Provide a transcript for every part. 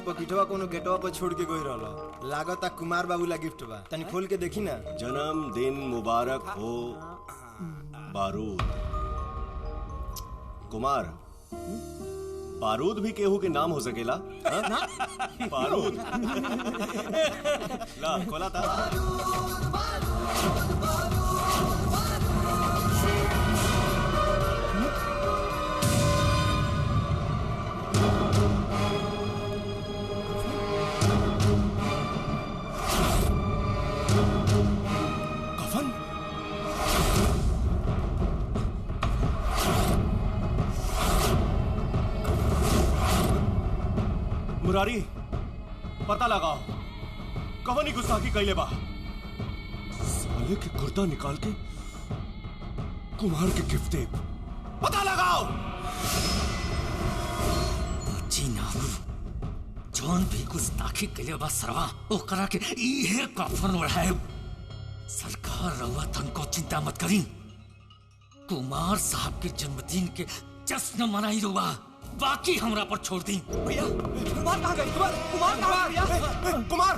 पकिटवा कोनो गेटवा पर छोड़ के गई रहलो। लागता कुमार बाबू ला गिफ्ट बा, तनी खोल के देखी ना। जन्मदिन मुबारक हो बारूद। कुमार, बारूद भी केहू के नाम हो सकेला? बारूद। ला खोला था। मुरारी, पता लगाओ कवनी गुस्ताखी कैले बा। साले के कुर्ता निकाल के कुमार के गिफ्ट दे। पता लगाओ। जी ना, जौन भी गुस्ताखी कैले बा सरवा ओकरा के इहे कफन ओढ़ाए। सरकार रउआ तनको चिंता मत करी। कुमार साहब के जन्मदिन के जश्न मनाई रउआ, बाकी हमरा पर छोड़ दी। भैया कुमार कहाँ गई? कुमार कहाँ गया? कुमार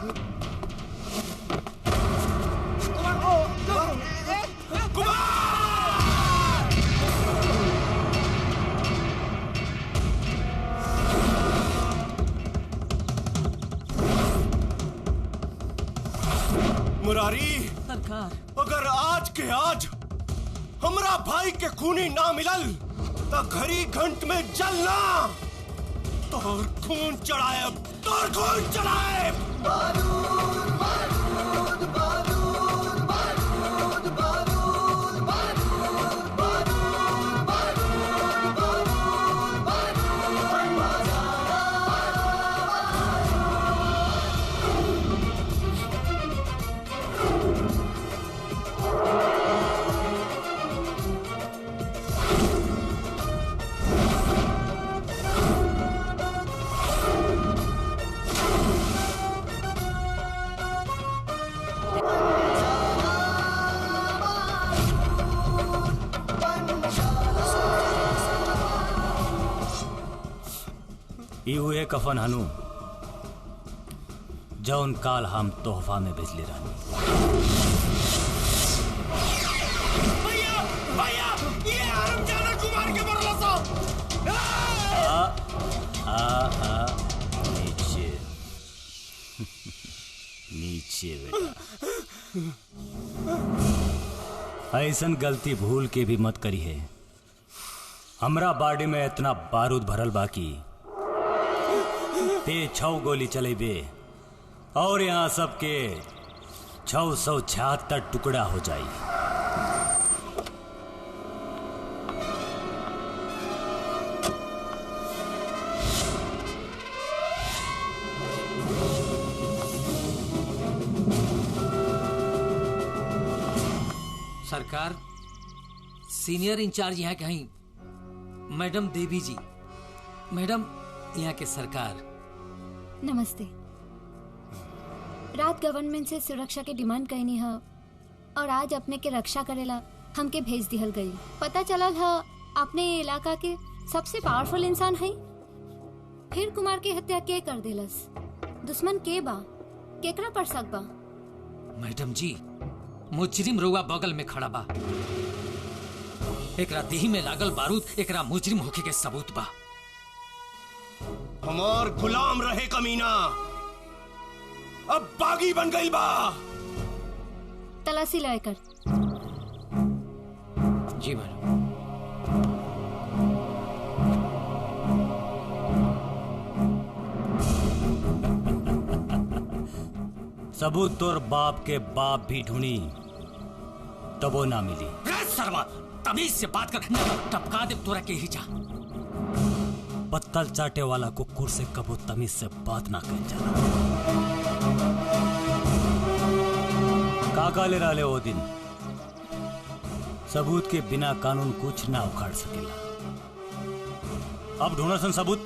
मुरारी सरकार, अगर आज के आज हमरा भाई के खूनी ना मिलल तो घड़ी घंट में जलना। तोर खून चढ़ाए, तोर खून चढ़ाए। बारूद बारूद बारूद बारूद बारूद बारूद बारूद बारूद हुए कफन हनु जौन काल हम तोहफा में भेजले रहनी। भैया भैया ये हरामजादा कुमार के मरला सो। नीचे नीचे बेटा, ऐसन गलती भूल के भी मत करी है। हमरा बाडी में इतना बारूद भरल बाकी ते 6 गोली चलेबे और यहाँ सबके 676 टुकड़ा हो जाई। सरकार, सीनियर इंचार्ज यहाँ के हैं मैडम देवी जी। मैडम यहाँ के सरकार। नमस्ते। रात गवर्नमेंट से सुरक्षा के डिमांड कहनी है और आज अपने के रक्षा करेला हमके भेज दिहल गई। पता चलल है अपने इलाका के सबसे पावरफुल इंसान है। फिर कुमार के हत्या के कर देलस? दुश्मन के बा? केकरा पर शक बा? मैडम जी, मुजरिम रुआ बगल में खड़ा बा। एकरा देही में लागल बारूद एकरा मुजरिम होके के सबूत बा। हमार गुलाम रहे कमीना अब बागी बन गई बा। तलाशी लेकर। जी मैडम। सबूत तोर बाप के बाप भी ढूंढी तबो ना मिली। सरवा, तमीज से बात कर, टपका दे तोरा के ही जा। पत्तल चाटे वाला कुकुर से कबो तमीज से बात ना कर जाना। काका ले रहा वो दिन सबूत के बिना कानून कुछ ना उखाड़ सकेला। अब ढूंढा सन सबूत।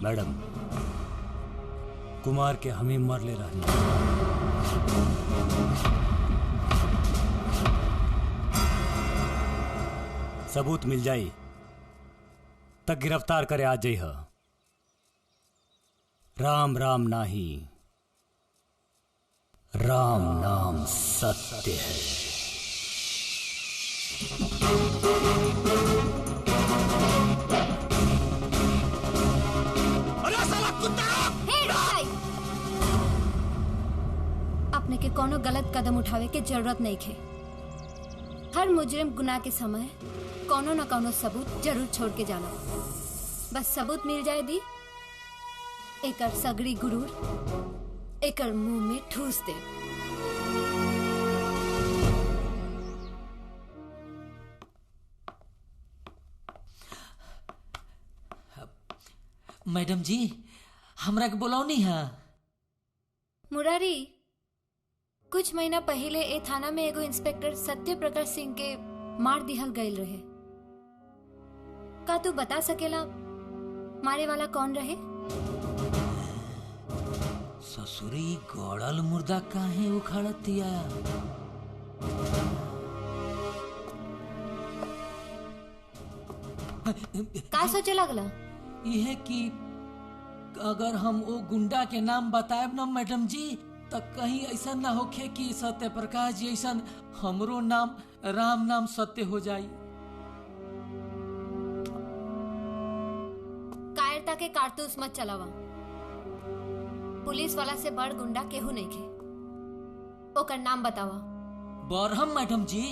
मैडम, कुमार के हमें मर ले रही। सबूत मिल जाई तक गिरफ्तार करे आ जाई है। राम राम नाही, राम नाम सत्य है। अरे साला कुत्ता! अपने के कोनो गलत कदम उठावे के जरूरत नहीं खे। हर मुजरिम गुनाह के समय कोनो न कोनो सबूत जरूर छोड़ के जाला। बस सबूत मिल जाए दी, एकर सगड़ी गुरूर एकर मुंह में ठूस दे। मैडम जी, हमरा के बोलौनी है। मुरारी, कुछ महीना पहले ए थाना में एगो इंस्पेक्टर सत्य प्रकाश सिंह के मार दिहल गयल रहे। का तू बता सकेला मारे वाला कौन रहे? ससुरी गड़ल मुर्दा काहे उखाड़तिया? का सोचे लगला? यह कि अगर हम वो गुंडा के नाम बताएब ना मैडम जी, तो कहीं ऐसा ना होखे कि सत्य प्रकाश जी ऐसा हमरो नाम राम नाम सत्य हो जाई। कायरता के कारतूस मत चलावा। पुलिस वाला से बड़ गुंडा केहू नहीं खे। ओकर नाम बतावा। बरहम मैडम जी,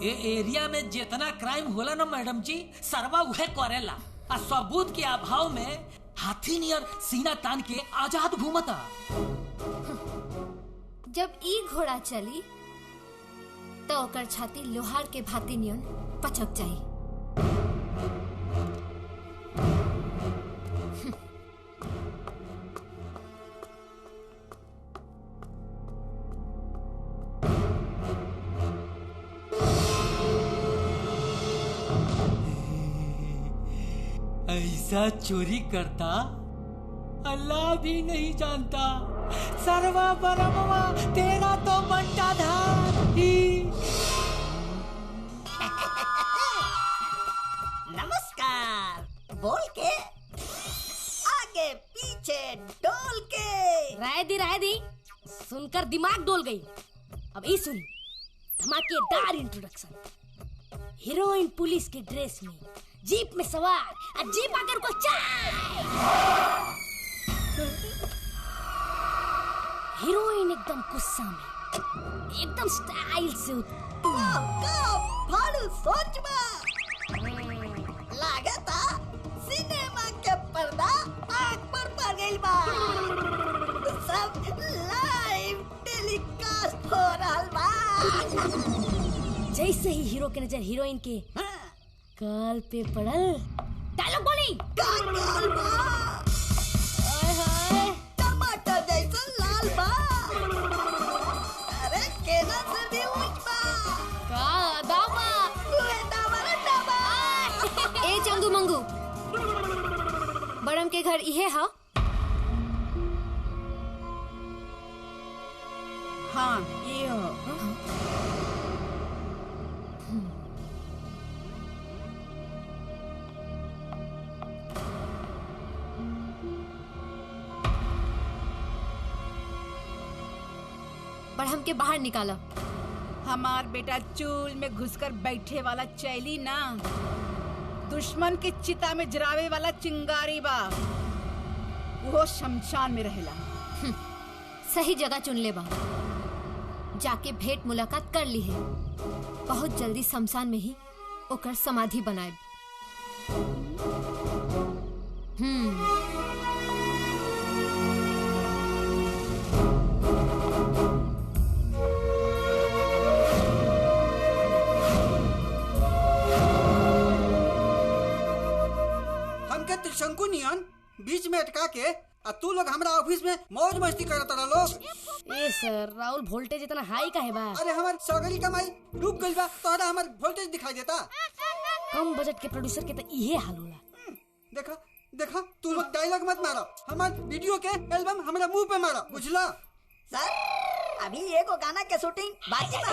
ए एरिया में जितना क्राइम होला ना मैडम जी, सरवा उहे करेला। आ सबूत के अभाव में हाथी नियर सीना तान के आजाद घूमता। जब ई घोड़ा चली तो ओकर छाती लोहार के भाती नियन पचक जाई। ऐसा चोरी करता अल्लाह भी नहीं जानता। सर्वा परमवा तेरा तो बंटा धारी। नमस्कार बोल के आगे पीछे डोल के। राय दी सुनकर दिमाग डोल गई। अब ये सुन, धमाकेदार इंट्रोडक्शन। हीरोइन पुलिस के ड्रेस में जीप में सवार, जीप आकर को चाय। हीरोइन एकदम गुस्सा में, एकदम स्टाइल से भालू सोच लागता सिनेमा के पर्दा आँख पर पड़ गई बा। सब लाइव टेलीकास्ट हो रहा बा। जैसे ही हीरो के नजर हीरोइन के काल पे पड़ल, डायलॉग बोली। टमाटर जैसा लाल बा। अरे केना से भी उठ बा। का दामा ए चंगू मंगू, बड़म के घर इहे हा? हाँ ये हो। बड़म के बाहर निकाला। हमार बेटा चूल में घुसकर बैठे वाला चैली ना, दुश्मन की चिता में जरावे वाला चिंगारी बा। वो शमशान में रहेला। सही जगह चुन ले बा। जाके भेंट मुलाकात कर ली है। बहुत जल्दी शमशान में ही ओकर समाधि बनाए। हमके त्रिशंकु नियन बीच में अटका के आ तू लोग हमरा ऑफिस में मौज मस्ती करत रहा लोग। ए सर, राहुल वोल्टेज इतना हाई काहे बा? अरे हमार सगरी कमाई डूब गइल बा, तोहरा हमार वोल्टेज दिखाई देता। कम बजट के प्रोड्यूसर के तो इहे हाल होला। देखा देखा, तू लोग डायलॉग मत मारो। हमार वीडियो के एल्बम हमरा मुंह पे मारो, बुझला? सर अभी एगो गाना के शूटिंग बाकी बा।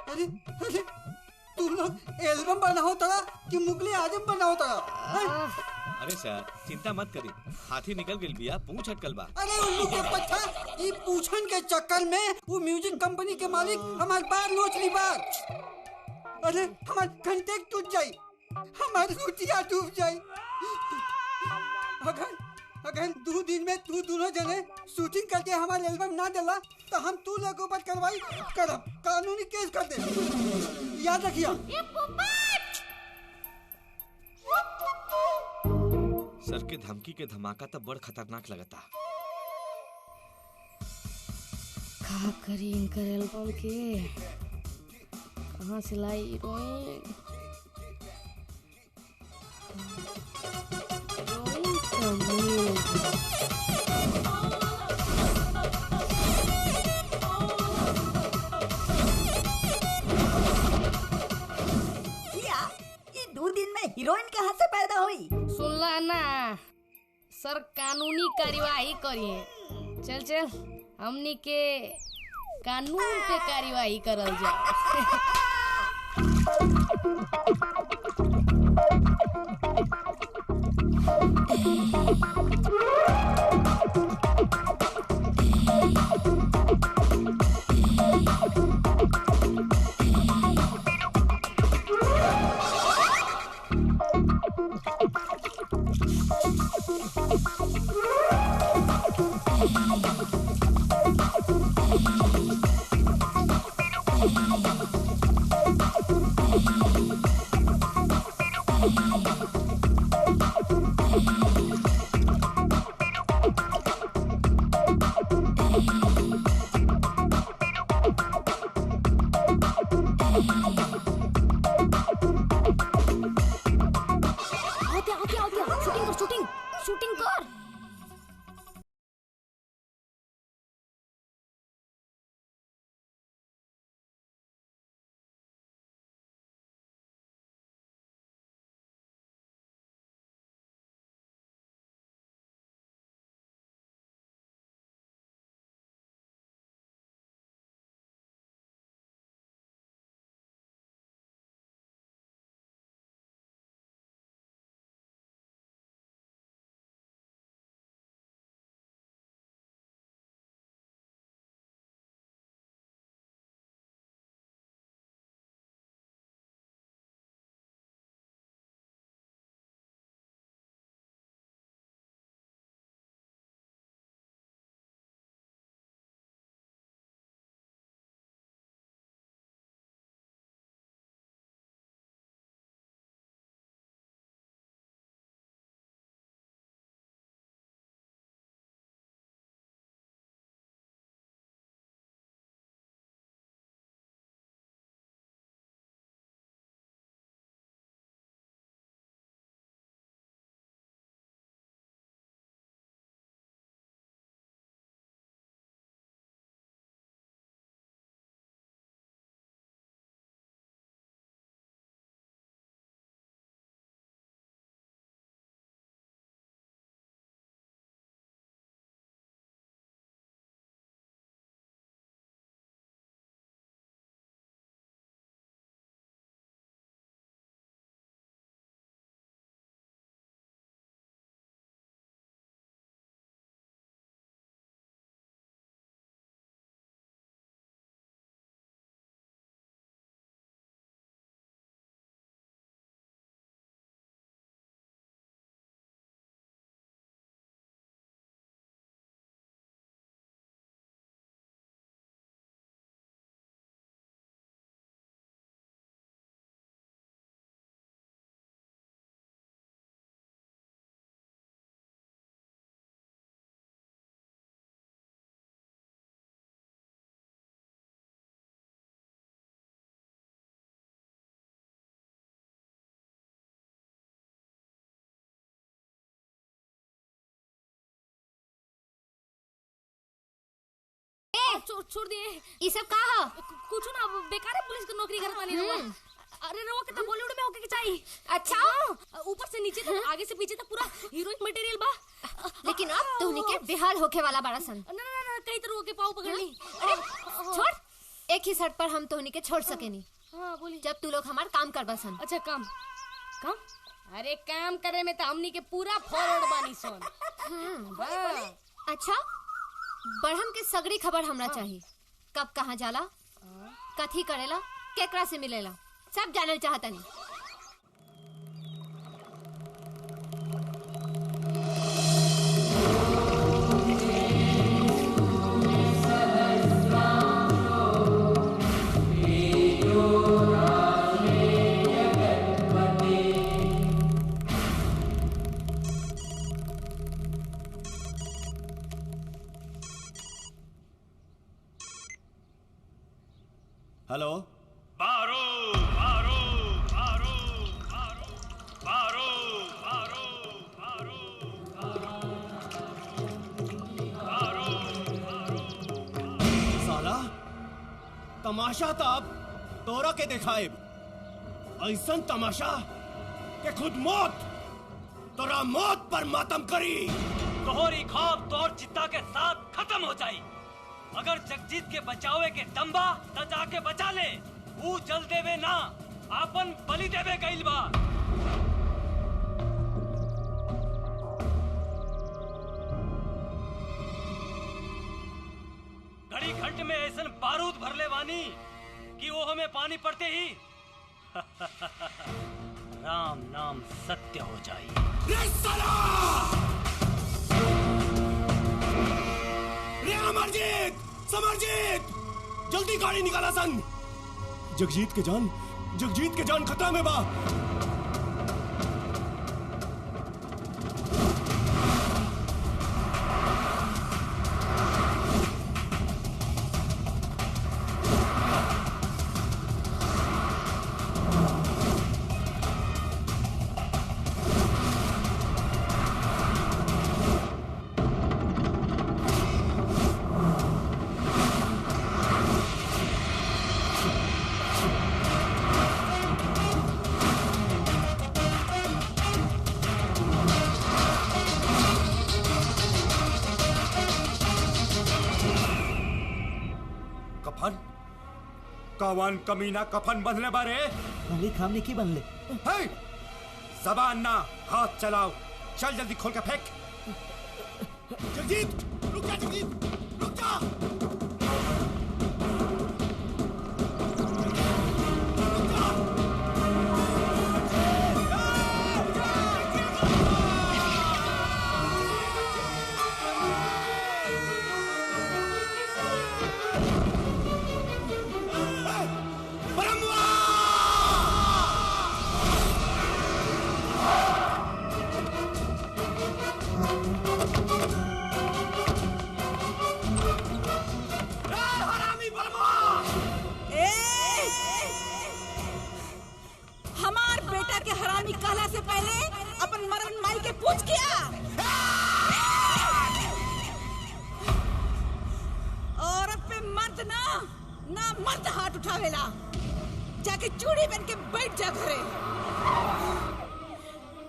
अरे अरे, तू तू लोग एल्बम बनाओ तड़ा कि मुगले आजम बनाओ तड़ा? अरे सर चिंता मत करी, हाथी निकल गई बिया, पूंछ अटकल बा। अरे उल्लू के पत्ता, ये पूछन के चक्कर में वो म्यूजिक कंपनी के मालिक हमारे बार नोच ली बात। अरे हमारे कंटेक्ट टूट जाई, हमारी रोटियां डूब जाई। अगर 2 दिन में तू दोनों जने शूटिंग करके हमारे एल्बम ना दिला तो हम तू लोग ऊपर कार्रवाई करब, कानूनी केस कर दे, याद रखिया। सर के धमकी के धमाका तो बड़ खतरनाक लगता। का करी इनकर एल्बम के, कहाँ से लाई हीरोइन? ये 2 दिन में हीरोइन कहाँ से पैदा हुई? सुनला ना, सर कानूनी कार्यवाही करिए। चल हमनी के कानून पे कार्यवाही करल जाए। शूटिंग कर। छोड़ दिए ये सब कहा कुछ ना, बेकार है पुलिस की नौकरी करता नहीं रहा। अरे रवा के तो बॉलीवुड में होके के चाहिए। अच्छा ऊपर से नीचे तक, आगे से पीछे तक पूरा हीरोइन मटेरियल बा। लेकिन अब तो उन्हीं के बेहाल होके वाला बड़ा सन। ना कहीं तो के पाँव पकड़ ली। छोड़, एक ही शर्त पर हम तो उन्हीं के छोड़ सके नहीं। हाँ बोली। जब तू लोग हमार काम कर बसन। अच्छा काम काम अरे काम करे में तो हमनी के पूरा फॉरवर्ड बानी सन। अच्छा बढ़म के सगड़ी खबर हमरा चाहिए। कब कहाँ जाला, कथी करेला, केकरा से मिलेला, सब जानल चाहतनी। हेलो। बारो बारो बारो बारो बारो बारो बारो बारो। साला तमाशा तो अब तोरा के दिखाए, ऐसा तमाशा कि खुद मौत तोरा मौत पर मातम करी। तोहरी खौफ तोर चित्ता के साथ खत्म हो जाई। अगर जगजीत के बचावे के दम्बा त जाके बचा ले। वो जल देवे ना, आपन बलि देवे गइल बा। घड़ी घंट में ऐसन बारूद भरले वानी कि वो हमें पानी पड़ते ही राम नाम सत्य हो जाई। रे अमरजीत, समरजीत, जल्दी गाड़ी निकाला सन। जगजीत के जान खतरा में बा। कवन कमीना कफन बंधले बारे। मालिक हमने की बनले। जबान ना, हाथ चलाओ। चल जल्दी खोल के फेंक। जगजीत रुक जा, जगजीत रुक जा। हमार बेटा के हरामी कहला से पहले अपन मरण माई के पूछ किया। औरत पे मर्द ना मर्द हाथ उठावेला। जाके चूड़ी पहन के बैठ जा घरे।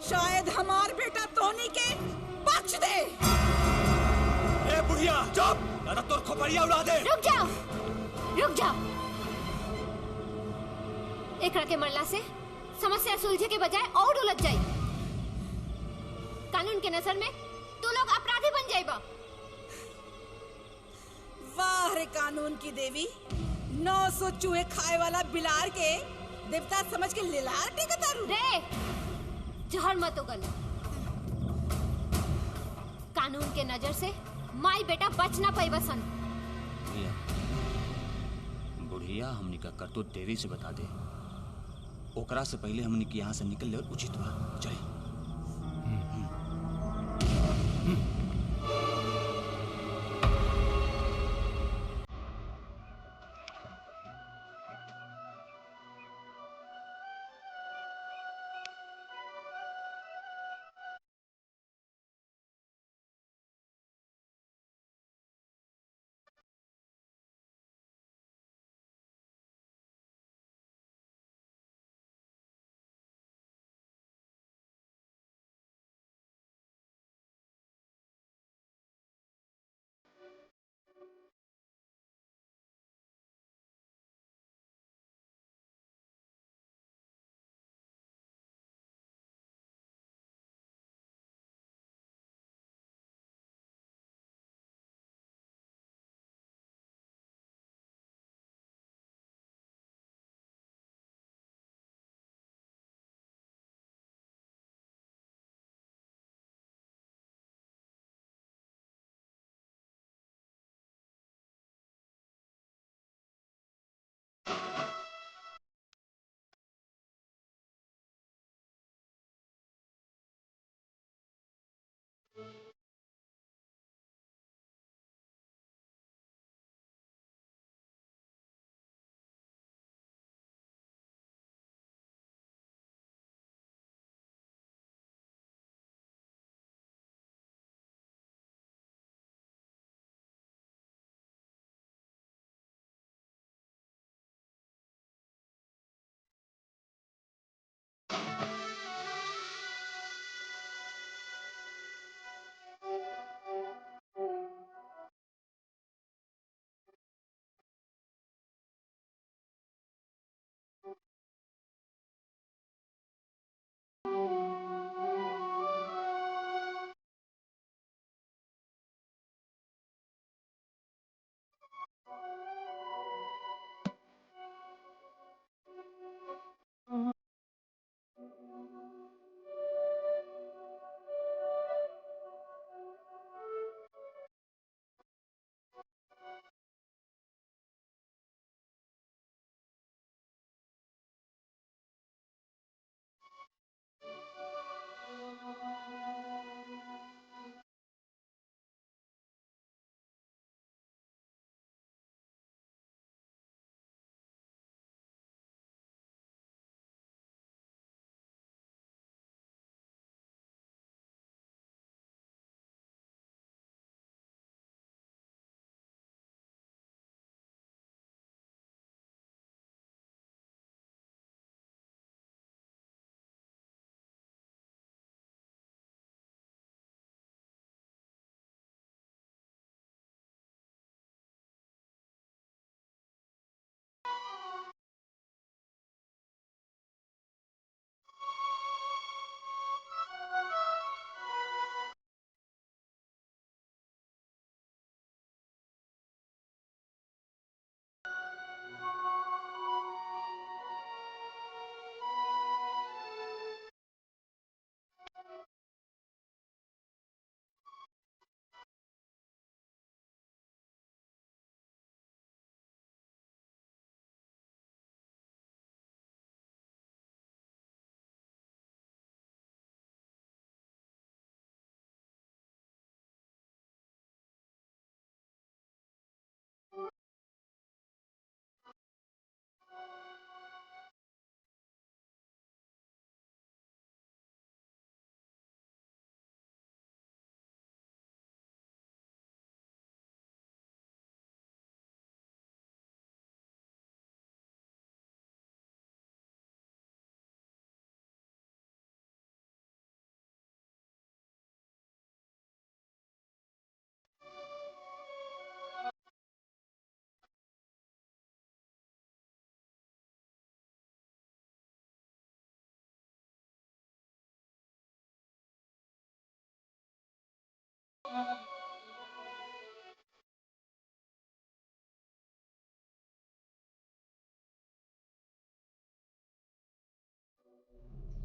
शायद हमार बेटा तोनी के बख्श दे। ए बुढ़िया चुप, ना तोर खोपड़िया उड़ा दे। रुक जाओ। एकरा के मरला से समस्या सुलझे के बजाय और उलझ जाई। कानून के नजर में तू लोग अपराधी बन जाइबा। वाह रे कानून की देवी, 900 चूहे खाए वाला बिलार के देवता समझ के लिलार टेकतारू। रे जहर मत उगल। कानून के नजर से माई बेटा बच ना पाई बसन। बुढ़िया हमनी का करतूत देवी से बता दे। ओकरा से पहले हमनी के यहाँ से निकल ले उचित बा। चले।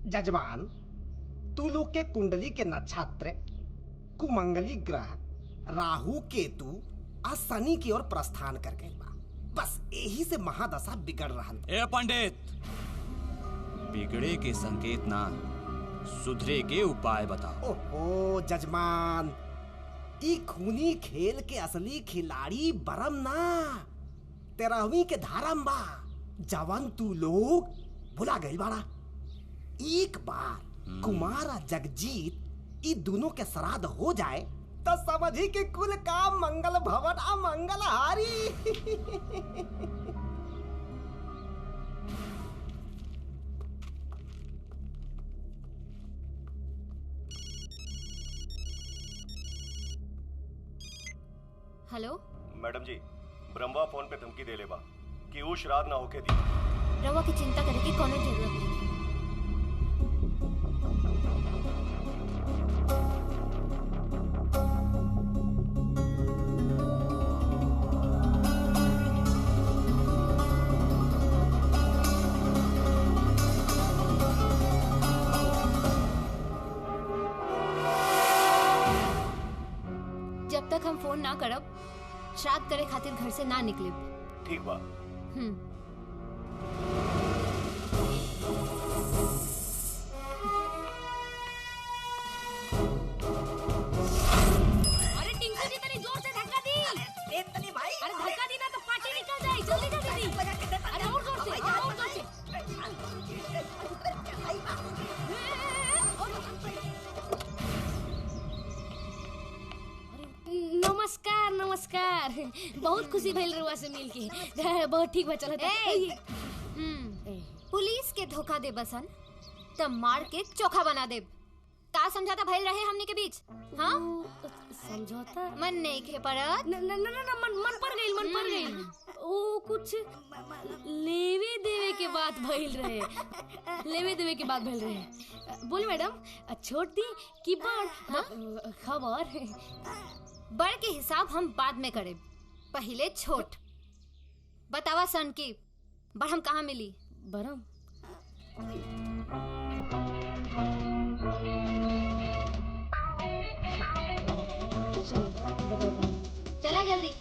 जजमान, तू लोग के कुंडली के नक्षत्र कुमंगली ग्रह राहु केतु आ शनि की ओर प्रस्थान कर गए बा। बस यही से महादशा बिगड़ रहा। ए पंडित, बिगड़े के संकेत ना, सुधरे के उपाय बताओ। ओहो जजमान, ई खूनी खेल के असली खिलाड़ी बरम ना 13वीं के धारम बा। जवान तू लोग भुला गई बाड़ा। एक बार कुमार और जगजीत ई दोनों के श्राद्ध हो जाए तो समझी कि कुल काम मंगल भवन आ मंगल हारी। हेलो मैडम जी, ब्रह्मा फोन पे धमकी दे लेबा कि ऊ श्राद्ध ना होके दी। रवा की चिंता करे की कोनो जरूरत नहीं। जब तक हम फोन ना करब, श्राद्ध करे खातिर घर से ना निकले। ठीक बा। अरे टिंकू जी तनी जोर से धक्का दी। अरे तनी भाई, अरे धक्का दी ना तो पार्टी निकल जाए। जल्दी जल्दी दी। अरे और जोर से, और जोर से। नमस्कार नमस्कार, बहुत खुशी भइल रउआ से मिल के। बहुत ठीक बा, चलत। पुलिस के धोखा दे बसन तब मार के चोखा बना दे। का समझौता भइल रहे हमने के बीच? हाँ, समझौता मन नहीं खे पड़त। मन पर गइल, मन पर गइल। ओ कुछ लेवे देवे के बात भइल रहे। लेवे देवे के बात भइल रहे। बोल मैडम, छोड़ दी कि बड़ खबर? बड़ के हिसाब हम बाद में करे, पहले छोट। बतावा सन की बड़म कहाँ मिली? बरम चला जल्दी।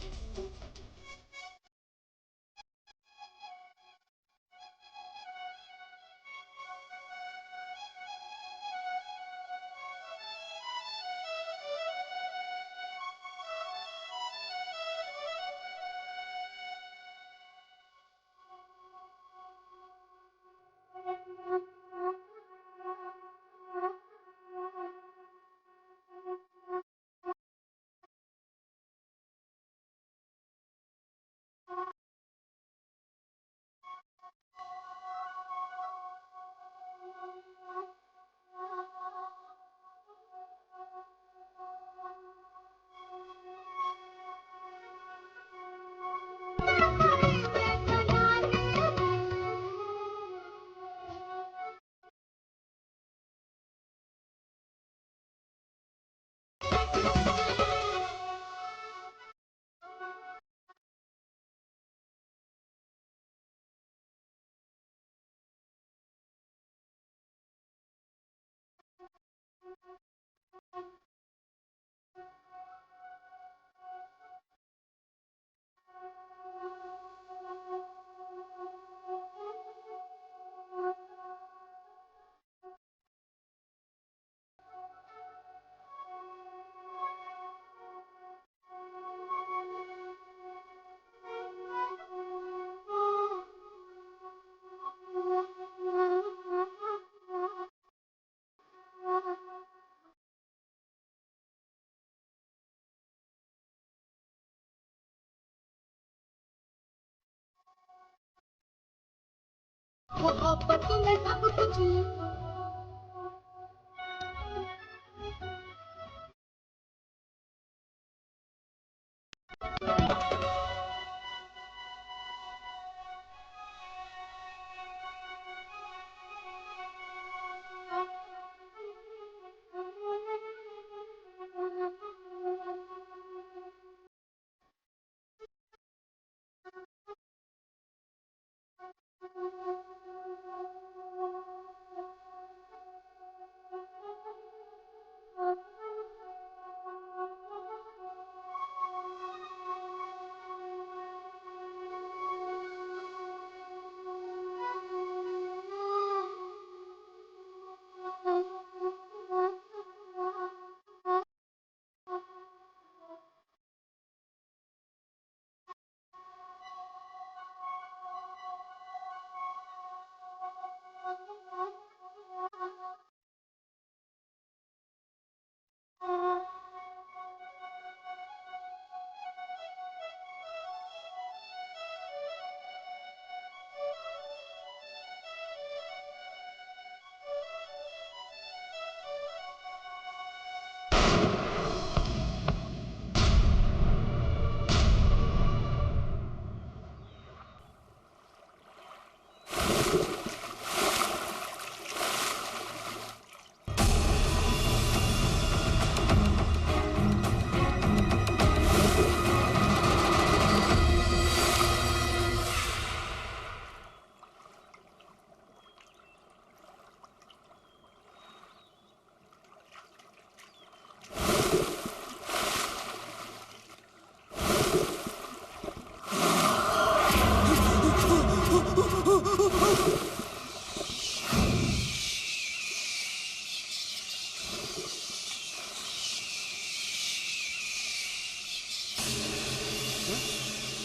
मोहब्बत में सब कुछ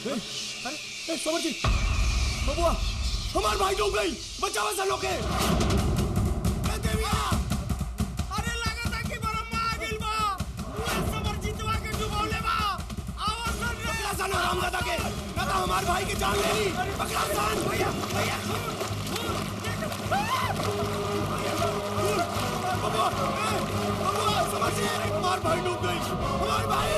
अरे समर जी, बबुआ हमार भाई डूब गई, बचाओ सब लोग के। देविया, अरे लागत है कि बरम्मा आ गइल बा, पूरा समर जीतवा के डुबौले बा। आवाज सुन रे, पकड़ा सन रामदादा के, ना तो हमार भाई की जान ले ली। पकड़ा सन भैया, भैया बबुआ, बबुआ समर जी, हमार भाई डूब गई, हमार भाई।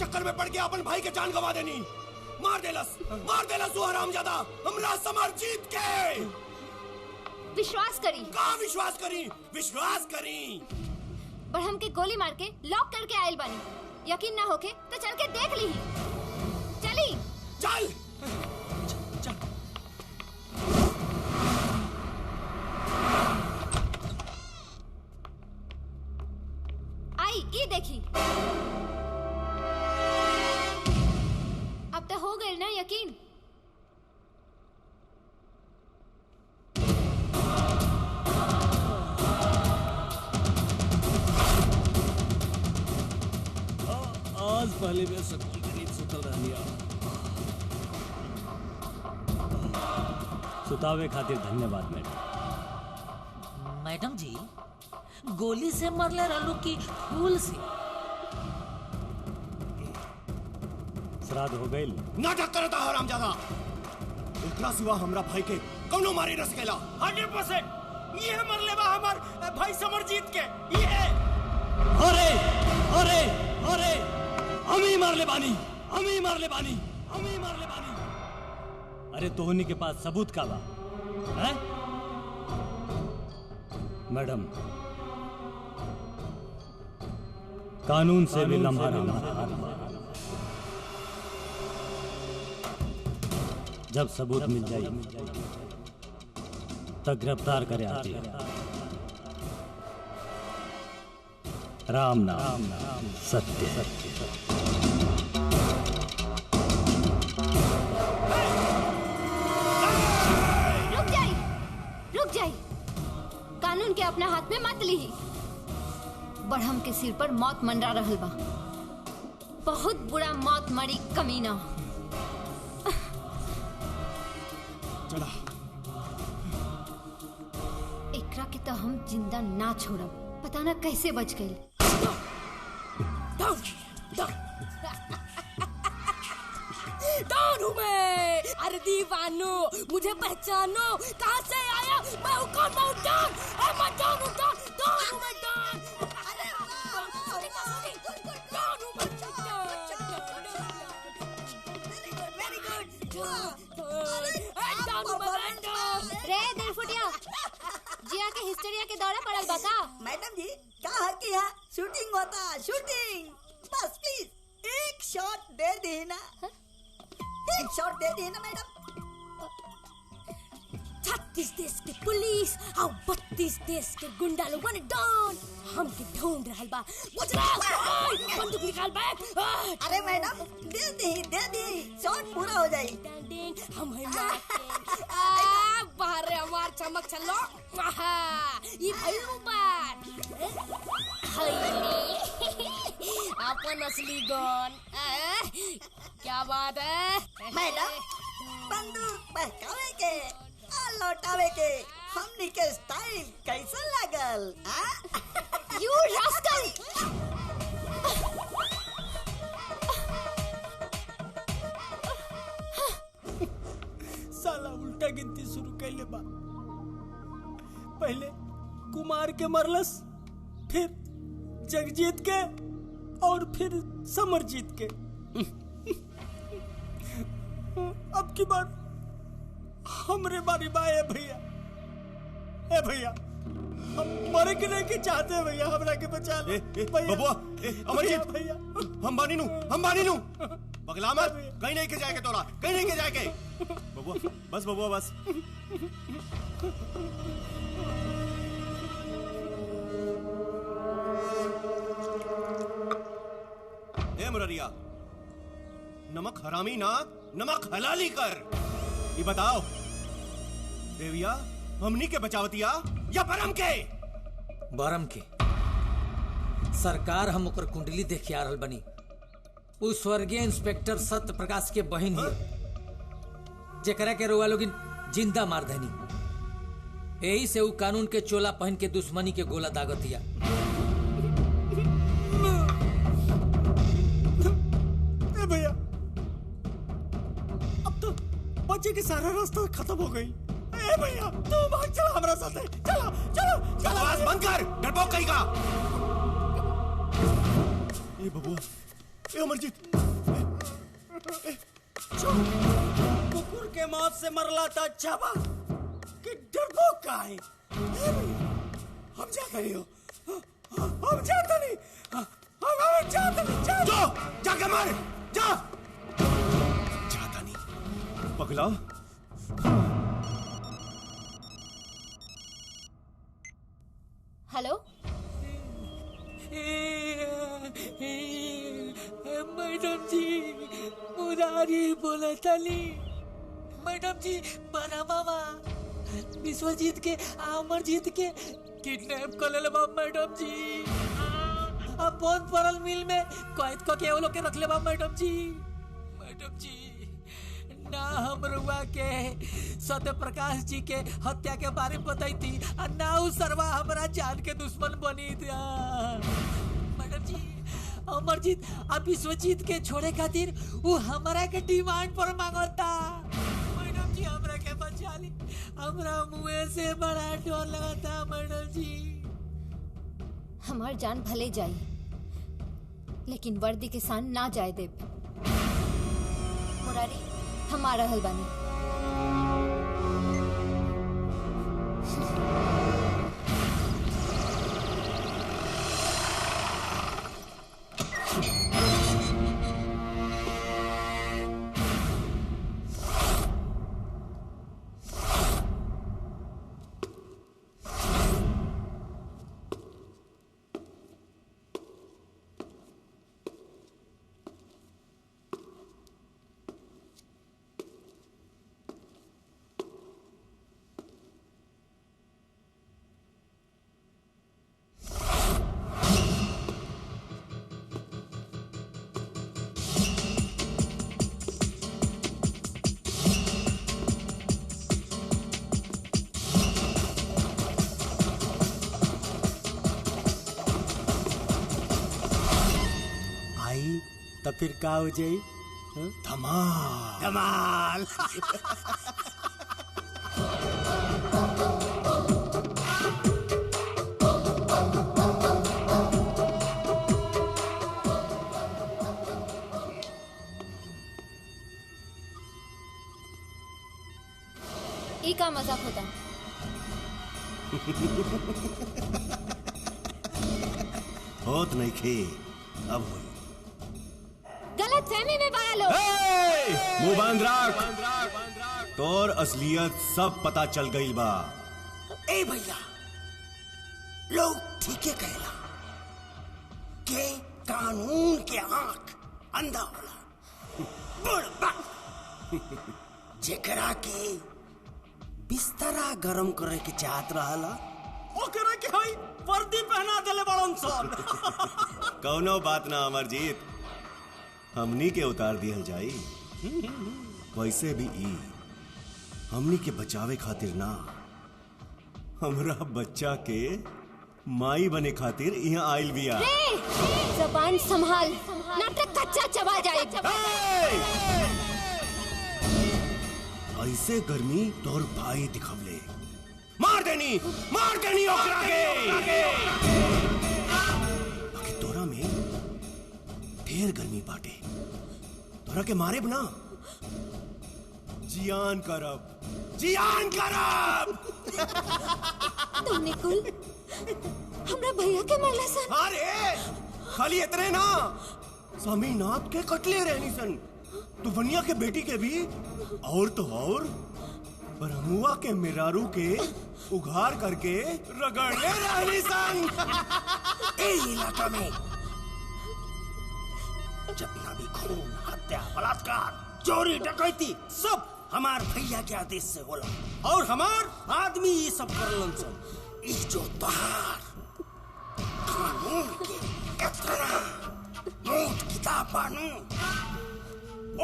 चक्कर में पड़ के अपन भाई के जान गवा देनी। मार देलस वो हरामजादा हमरा समर जीत के। विश्वास करी। का विश्वास करी? विश्वास करी बरहम के गोली मार के लॉक करके आयल बानी। यकीन ना होके तो चल के देख ली। चली चल, आई ये देखी। अब तो हो गए ना यकीन। आज पहले मैं सकून के नींद सुतल रहलिया। सुतावे खातिर धन्यवाद मैडम। मैडम जी गोली से मरले रहलू की फूल से? श्राद्ध हो गई। नाटक करता हरामजादा। इतना सिवा हमरा भाई के कौनो मारी न सकेला। 100% ये मरले बा हमार भाई समरजीत के। ये अरे अरे अरे हम ही मार ले बानी, हम ही मार ले बानी, हम ही मार ले बानी। अरे तोहनी के पास सबूत का बा हैं? मैडम कानून से भी लम्हा रहा। जब सबूत मिल जाए तब गिरफ्तार करे आती है। राम नाम सत्य सत्य। रुक जाई। कानून के अपना हाथ में मत ली। बरहम के सिर पर मौत मंडरा रहल बा। बहुत बुरा मौत मरी कमीना। चला एकरा के तो हम जिंदा ना छोड़ब। पता ना कैसे बच गई। डॉन हूँ मैं। अरे दीवानो मुझे पहचानो। कहाँ से आया? मैं हूँ कौन? मैं हूँ डॉन। मैं डॉन हूँ। डॉन हूँ मैं। डॉन। अरे डॉन हूँ मैं। रे दिल फुटिया जिया के हिस्टेरिया के दौरे पड़ल बता। मैडम जी कहा कि यहाँ शूटिंग होता। शूटिंग बस प्लीज एक शॉट दे दी ना। एक शॉट दे दी ना मैडम। 36 देश के पुलिस और 32 देश के गुंडा लोगों ने डॉन हमके ढूंढ रहल बा। बंदूक निकाल बैठ। अरे मैडम दे दी शॉट पूरा हो जाई। हम बाहर हमार चमक चलो। ये भइलू बात अपन असली गन। क्या बात है मैडम? बंदूक बहकावे के लौटावे के हमनी के स्टाइल कैसा लागल? You rascal. साला उल्टा गिनती शुरू कैले बा। पहले कुमार के मरलस, फिर जगजीत के और फिर समरजीत के। अब की बार हमरे बारी बा। ए भैया हम मरे के नहीं के चाहते हैं भैया। हमरा के बचा ले बबुआ। अमरजीत भैया हम बानी नू बगला मत। कहीं नहीं के जाएगा तोरा, कहीं नहीं के जाएगा। बबुआ बस, बबुआ बस। लिया। नमक हरामी ना, नमक हलाली कर। ये बताओ देविया हमनी के बचावतिया या बरम के? बरम के। सरकार हम ओकर कुंडली देख के आ रहल बनी। उ स्वर्गीय इंस्पेक्टर सत्य प्रकाश के बहन है, जेकरा के रउआ लोगिन जिंदा मार देनी। यही से उ कानून के चोला पहन के दुश्मनी के गोला दागतिया। भैया अब तो बच्चे की सारा रास्ता खत्म हो गई। ए भैया तू भाग चला हमारा साथ। चलो चलो चलो। आवाज बंद कर, डरपोक कहीं का। ये बबुआ, ये अमरजीत, कुकुर के मौत से मरला था अच्छा बा कि डरपोक का है। हम जाते नहीं हो, हम जाते नहीं, हम जाते नहीं। जो जाके मार, जा। जाता नहीं पगला। हेलो मैडम जी मुरारी बोला तली। मैडम जी बड़ा मामा विश्वजीत के अमरजीत के किडनैप कर ले बा मैडम जी। अब बहुत पड़ल मिल में कैद को के वो लोग के रख ले बा मैडम जी। मैडम जी ना हम रुआ के सत्य प्रकाश जी के हत्या के बारे में बताई थी और ना उ सरवा हमारा जान के दुश्मन बनी था। मैडम जी अमरजीत अब विश्वजीत के छोड़े खातिर वो हमारा के डिमांड पर मांगता। मैडम जी हमरा के बचा ली, हमरा मुंह से बड़ा डर लगता। मैडम जी हमार जान भले जाई लेकिन वर्दी के सान ना जाए दे। मुरारी हमारा हल बानी। तो फिर का हो जाई? धमाल धमाल। ई का मजाक होता? होत नहीं खे, अब हो। गलत फहमी में पाया लो। मुंह बंद रख। तोर असलियत सब पता चल गई बा। ए भैया लोग ठीक है कहला के कानून के आंख अंधा होला। बुढ़बा जेकरा के बिस्तरा गरम करे के चाहत रहला ओकरा के हई वर्दी पहना देले बड़न सन। कौनो बात ना अमरजीत, हमनी के उतार दिया जाई। वैसे भी ई हमनी के बचावे खातिर ना, हमरा बच्चा के माई बने खातिर यहाँ आइल बिया। जबान संभाल, नाटक कच्चा चबा जाए। ऐसे गर्मी तोर भाई दिखवले। मार देनी ओकरा के। बाकी तोरा में ढेर गर्मी बाटे, तोरा के मारे बना जियान करब। तुमने कुल हमरा भैया के मारला सन। अरे खाली इतने ना, स्वामीनाथ के कटले रहनी सन, तुवनिया के बेटी के भी, और तो और ब्रह्मुआ के मिरारू के उघार करके रगड़ने रहनी सन। ए इलाका में जितना भी खून, हत्या, बलात्कार, चोरी, डकैती सब हमार भैया के आदेश से होला और हमार आदमी ये सब करलन सन। ई जो तहार कानून के इतना मोट किताब बानू,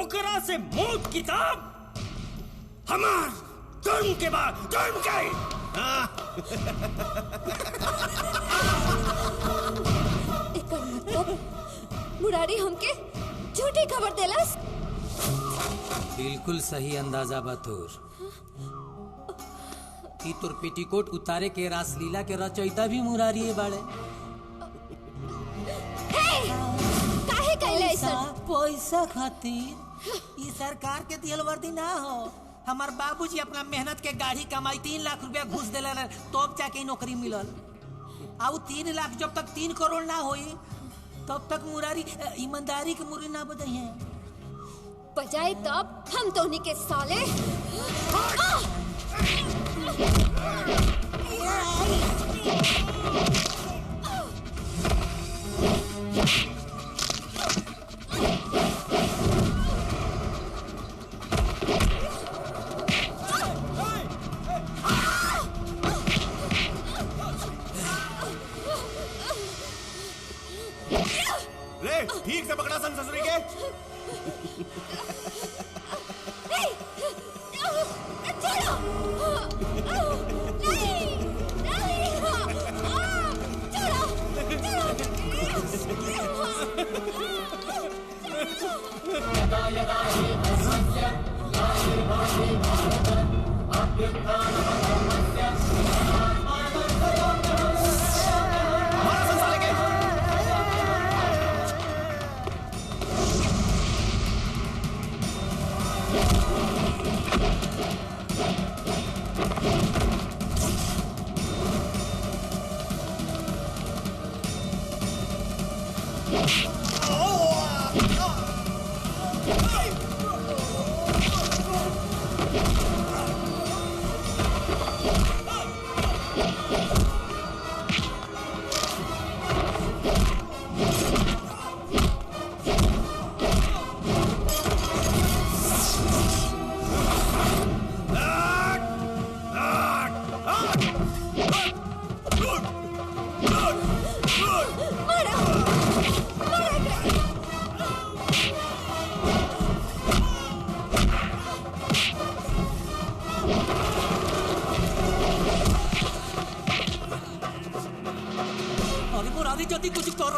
ओकरा से मोट किताब हमार कर्म के बाद कर्म के। एकर मतलब मुरारी हमके झूठी खबर देलस। बिल्कुल सही अंदाजा बा तोर। ई तोर पेटीकोट उतारे के रासलीला के रचयिता भी मुरारी बाड़े। काहे कहले ऐसा? पैसा खातिर। ई सरकार के दियल वर्दी ना हो। हमार बाबूजी अपना मेहनत के गाड़ी कमाई 3 लाख रुपया घूस देले रहे, तब जाके नौकरी मिलल। अब 3 लाख जब तक 3 करोड़ ना होई तब तक मुरारी ईमानदारी के मुरी ना बजाई है। बजाए तब हम तो उन्हीं के साले। ले ठीक से पकड़ा सन ससुरी के। जल्दी कुछ कर।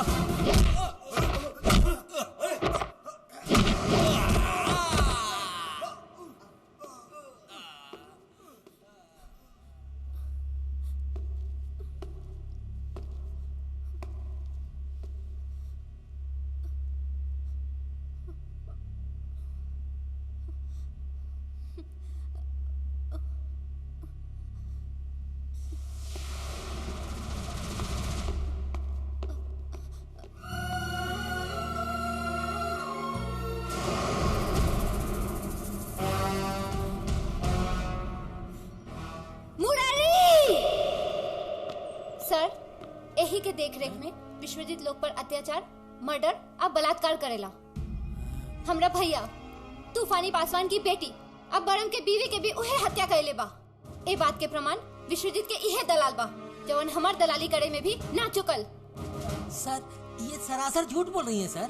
यही के देख रेख में विश्वजीत लोग पर अत्याचार, मर्डर और बलात्कार करेला। हमरा भैया तूफानी पासवान की बेटी अब बरम के बीवी के भी उहे हत्या कैले बा। ए बात के प्रमाण विश्वजीत के इहे दलाल बा जवन हमार दलाली करे में भी ना चुकल। सर ये सरासर झूठ बोल रही है सर।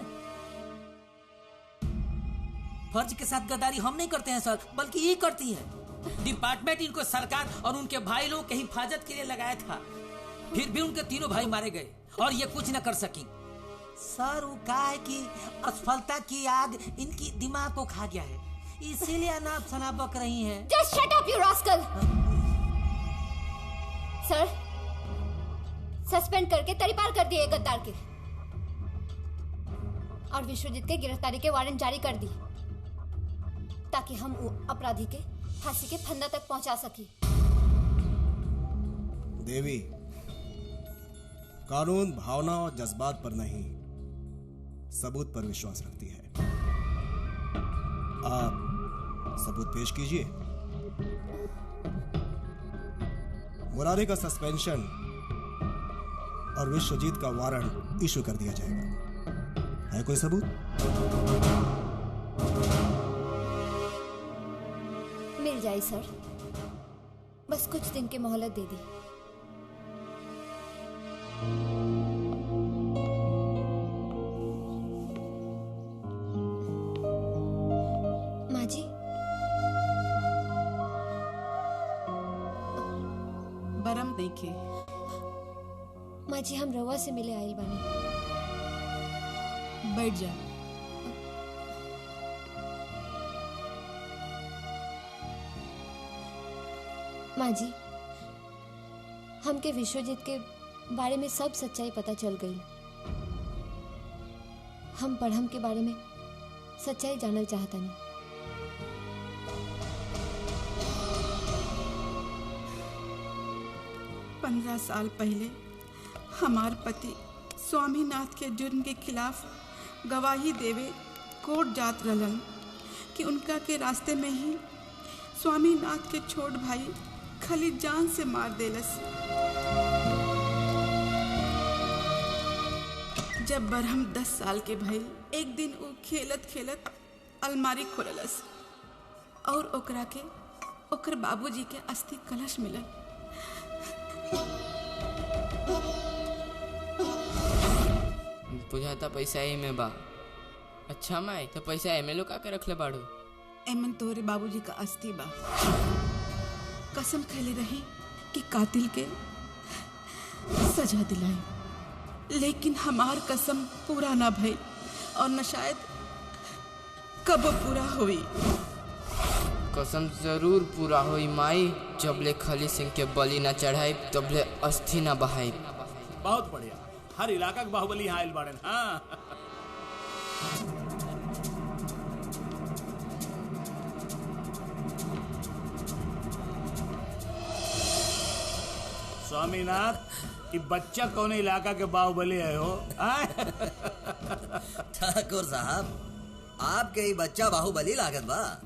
फर्ज के साथ गद्दारी हम नहीं करते हैं सर, बल्कि ये करती है। डिपार्टमेंट इनको सरकार और उनके भाई लोगों के हिफाजत के लिए लगाया था, फिर भी उनके तीनों भाई मारे गए और ये कुछ न कर सकी। सर वो कहा है कि असफलता की आग इनकी दिमाग को खा गया है, इसीलिए अनाप शनाप बक रही हैं। Just shut up, you rascal! Sir, suspend करके तड़ीपार कर दिए गद्दार के और विश्वजीत के गिरफ्तारी के वारंट जारी कर दी ताकि हम अपराधी के फांसी के फंदा तक पहुंचा सकी। देवी, कानून भावना और जज्बात पर नहीं, सबूत पर विश्वास रखती है। आप सबूत पेश कीजिए। मुरारी का सस्पेंशन और विश्वजीत का वारंट इशू कर दिया जाएगा। है कोई सबूत? मिल जाए सर, बस कुछ दिन की मोहलत दे दी। माँ जी, बरम देखे। माँ जी, हम रवा से मिले आइल बानी। बैठ जा। माँ जी, हमके विश्वजीत के बारे में सब सच्चाई पता चल गई। हम बरहम के बारे में सच्चाई जानल चाहता नहीं। 15 साल पहले हमार पति स्वामीनाथ के जुर्म के खिलाफ गवाही देवे कोर्ट जात रहलन कि उनका के रास्ते में ही स्वामीनाथ के छोट भाई खली जान से मार देलस। जब बरहम 10 साल के भइल, एक दिन वो खेलत खेलत अलमारी खोललस और ओकरा के ओकर बाबूजी के अस्थि कलश मिलल। बुझाता पैसा ही में बा। अच्छा माई, तो पैसा एमे लो का के रखले बाड़ू? एमन तोरे बाबूजी का अस्थि बा। कसम खैले रही कि कातिल के सजा दिलाई, लेकिन हमार कसम पूरा ना भई और न शायद कब पूरा हुई। कसम जरूर पूरा हुई माई। जबले खली सिंह के बलि न चढ़ाई तबले अस्थि न बहाई। बहुत बढ़िया, हर इलाका के बाहुबली यहाँ आइल बाड़न। हाँ, स्वामीनाथ, कि बच्चा कौन इलाका के बाहुबली है हो? ठाकुर साहब, आपके ही बच्चा बाहुबली लागत बा,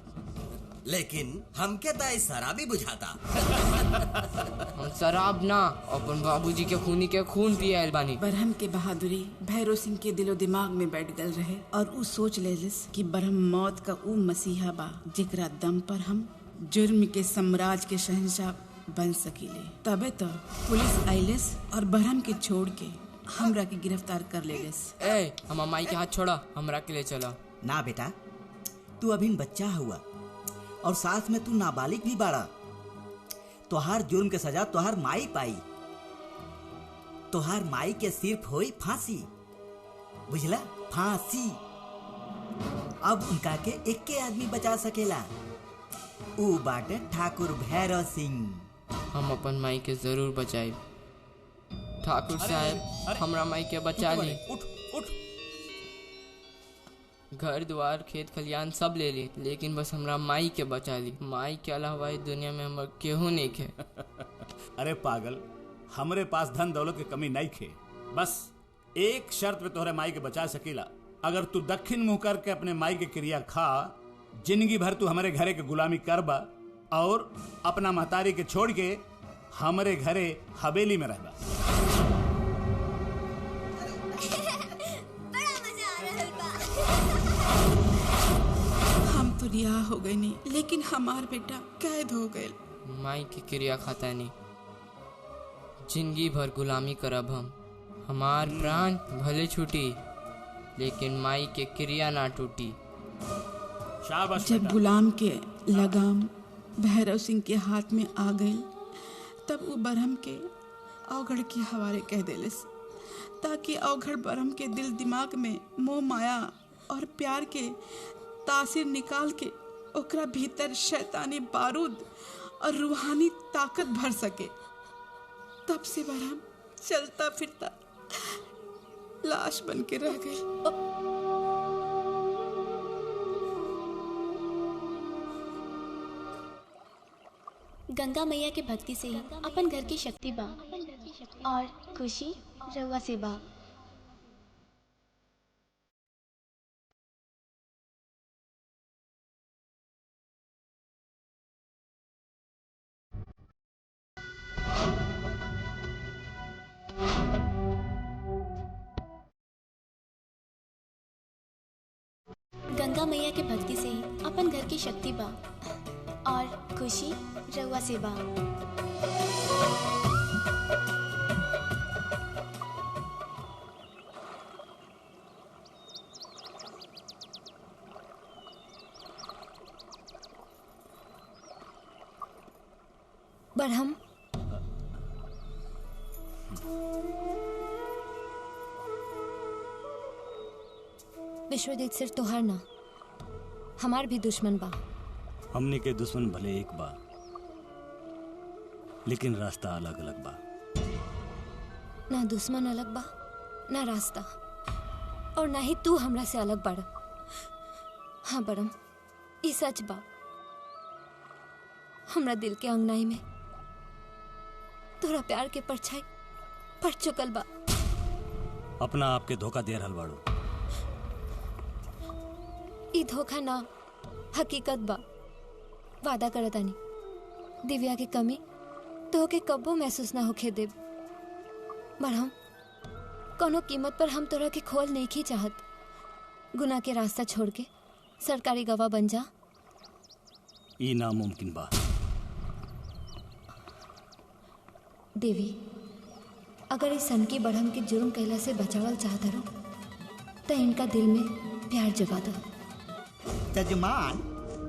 लेकिन हमके तो इस शराबी बुझाता। हम शराब ना, अपन बाबूजी के खूनी के खून पिए बानी। बरहम के बहादुरी भैरव सिंह के दिलो दिमाग में बैठ गल रहे और उ सोच लेलिस कि बरहम मौत का उ मसीहा बा जेकरा दम पर हम जुर्म के साम्राज्य के शहंशाह बन सकीले। तबे तो पुलिस आइलेस और बरहम के छोड़ के हमरा के गिरफ्तार कर लेलिस। ए, हम माई के हाथ छोड़ा, हमरा के ले चला। ना बेटा, तू अभी बच्चा हुआ और साथ में तू नाबालिग भी बाड़ा। तोहार जुर्म के सजा तोहार माई पाई। तोहार माई के सिर्फ होई फांसी, बुझला? फांसी। अब उनका के एक के आदमी बचा सकेला, ऊ बाटे ठाकुर भैरव सिंह। हम अपन माई के जरूर बचाई। ठाकुर साहब, हमरा माई के बचा ली। उठ उठ। घर द्वार खेत खलियान सब ले ली, लेकिन बस हमरा माई के बचा ली। माई के अलावा इस दुनिया में हमर केहू नहीं खे। अरे पागल, हमरे पास धन दौलत की कमी नहीं खे। बस एक शर्त पे तोहरे माई के बचा सकीला। अगर तू दक्षिण मुंह करके अपने माई के क्रिया खा, जिंदगी भर तू हमारे घरे के गुलामी करबा और अपना महतारी के छोड़ के हमारे घरे हवेली में रहबा। हम तो रिहा हो गए नहीं, लेकिन हमार बेटा कैद हो गए। माई की क्रिया खाता नहीं, जिंदगी भर गुलामी करब हम। हमार प्राण भले छूटी, लेकिन माई के क्रिया ना टूटी। जब गुलाम के लगाम भैरव सिंह के हाथ में आ गई, तब वो बरहम के अवघड़ के हवाले कह देलिस, ताकि अवघड़ बरहम के दिल दिमाग में मोह माया और प्यार के तासीर निकाल के ओकरा भीतर शैतानी बारूद और रूहानी ताकत भर सके। तब से बरहम चलता फिरता लाश बन के रह गई। गंगा मैया के भक्ति से ही अपन घर की शक्ति बा और खुशी रउआ से बा। गंगा मैया के भक्ति से ही अपन घर की शक्ति बा और खुशी रउआ से बा। बरहम, विश्वजीत सिर्फ तोहार ना, हमार भी दुश्मन बा। हमने के दुश्मन भले एक बा, लेकिन रास्ता अलग अलग बा। ना दुश्मन अलग बा, ना रास्ता, और ना ही तू हमरा से अलग बाड़। हाँ बरम, ई सच बा। हमरा दिल के अंगनाई में तोरा प्यार के परछाई पड़ चुकल बा। अपना आपके धोखा दे रहल बाड़ू। ई धोखा ना, हकीकत बा। वादा करतानी, दिव्या के कमी तो के कब्बो महसूस ना होखे देब। बरहम, कोनो कीमत पर हम तोरा के खोल नहीं की चाहत। गुनाह के रास्ता छोड़ के सरकारी गवाह बन जा। ई नामुमकिन बा। देवी, अगर इस सन की बरहम के जुर्म कैला से बचावल चाहत रहो तो इनका दिल में प्यार जगा दो। जजमान,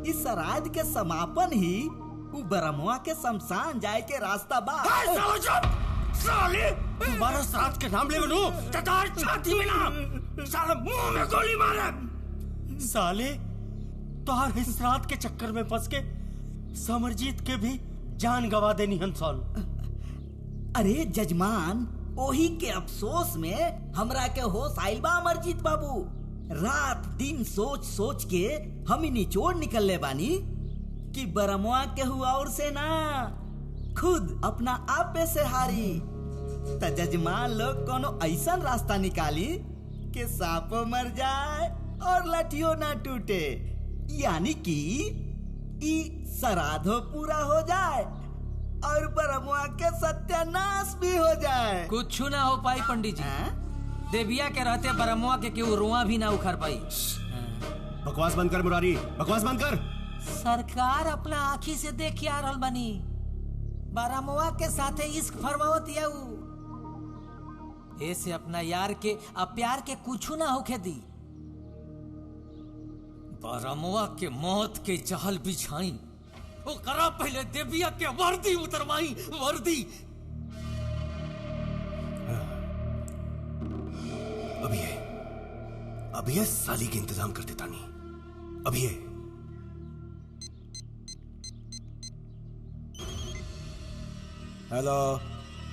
इस श्राद्ध के समापन ही उ बरमुआ के शमशान जाए के रास्ता बा। साले, तुम्हारा श्राद्ध के नाम ले लो, ततार छाती में ना, साले मुंह में गोली मारे। साले, तोहर इस श्राद्ध के चक्कर में फंस के समरजीत के भी जान गवा देनी हंसौल। अरे जजमान, ओही के अफसोस में हमरा के होश आइल बा अमरजीत बाबू। रात दिन सोच सोच के हम ही निचोड़ निकलले बानी कि बरमुआ के हुआ और से ना, खुद अपना आप पे से हारी। त जजमान लोग कोनो ऐसा रास्ता निकाली कि सांपो मर जाए और लठियों ना टूटे, यानी कि ई श्राद्धो पूरा हो जाए और बरमुआ के सत्यानाश भी हो जाए। कुछ ना हो पाई पंडित जी। देविया के रहते बरमुआ के केहू रुआ भी ना उखड़ पाई। बकवास बंद कर मुरारी, बकवास बंद कर। सरकार अपना आँखी से देख के आ रहल बनी, बरमुआ के साथे इश्क फरमावत याऊ। ऐसे अपना यार के अब प्यार के कुछ ना होके दी। बरमुआ के मौत के जहल बिछाई, वो करा पहले देविया के वर्दी उतरवाई, वर्दी। अभी ये साली के इंतजाम कर देता नहीं। अभी ये हेलो,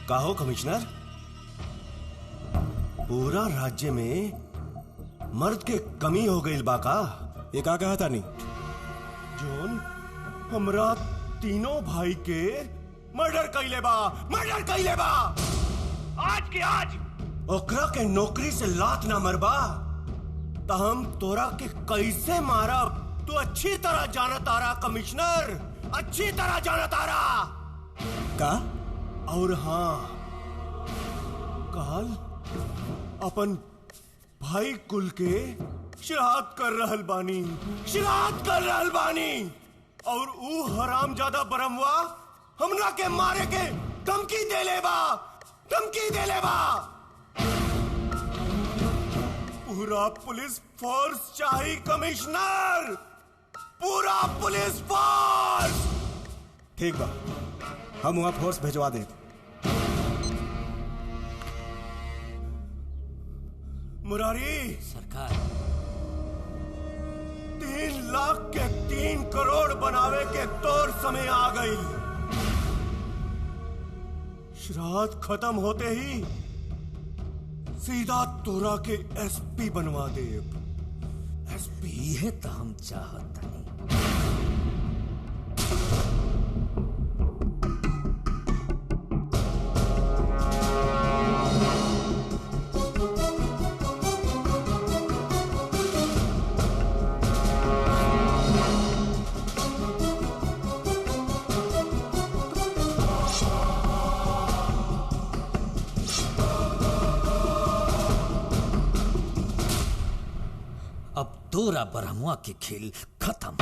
कहो कमिश्नर, पूरा राज्य में मर्द के कमी हो गई बाका। ये का कहा था नहीं जोन हमरा तीनों भाई के मर्डर कैले बा, मर्डर कैले बा। आज के आज ओकरा के नौकरी से लात ना मरबा तो हम तोरा के कैसे मारा तू अच्छी तरह जाना तारा कमिश्नर, अच्छी तरह जाना तारा का। और हाँ, कल अपन भाई कुल के श्राद्ध कर रहल बानी, श्राद्ध कर रहल बानी। और ऊ हरामजादा बरमुआ हमरा के मारे के धमकी देले बा, धमकी देले बा। पूरा पुलिस फोर्स चाहिए कमिश्नर, पूरा पुलिस फोर्स। ठीक बा, हम वहाँ फोर्स भिजवा दे। मुरारी सरकार, 3 लाख के 3 करोड़ बनावे के तौर समय आ गई। श्राद्ध खत्म होते ही सीधा तोरा के एसपी बनवा दे। एसपी है तो हम चाहत नहीं। तोरा बरहमुआ के खेल खत्म।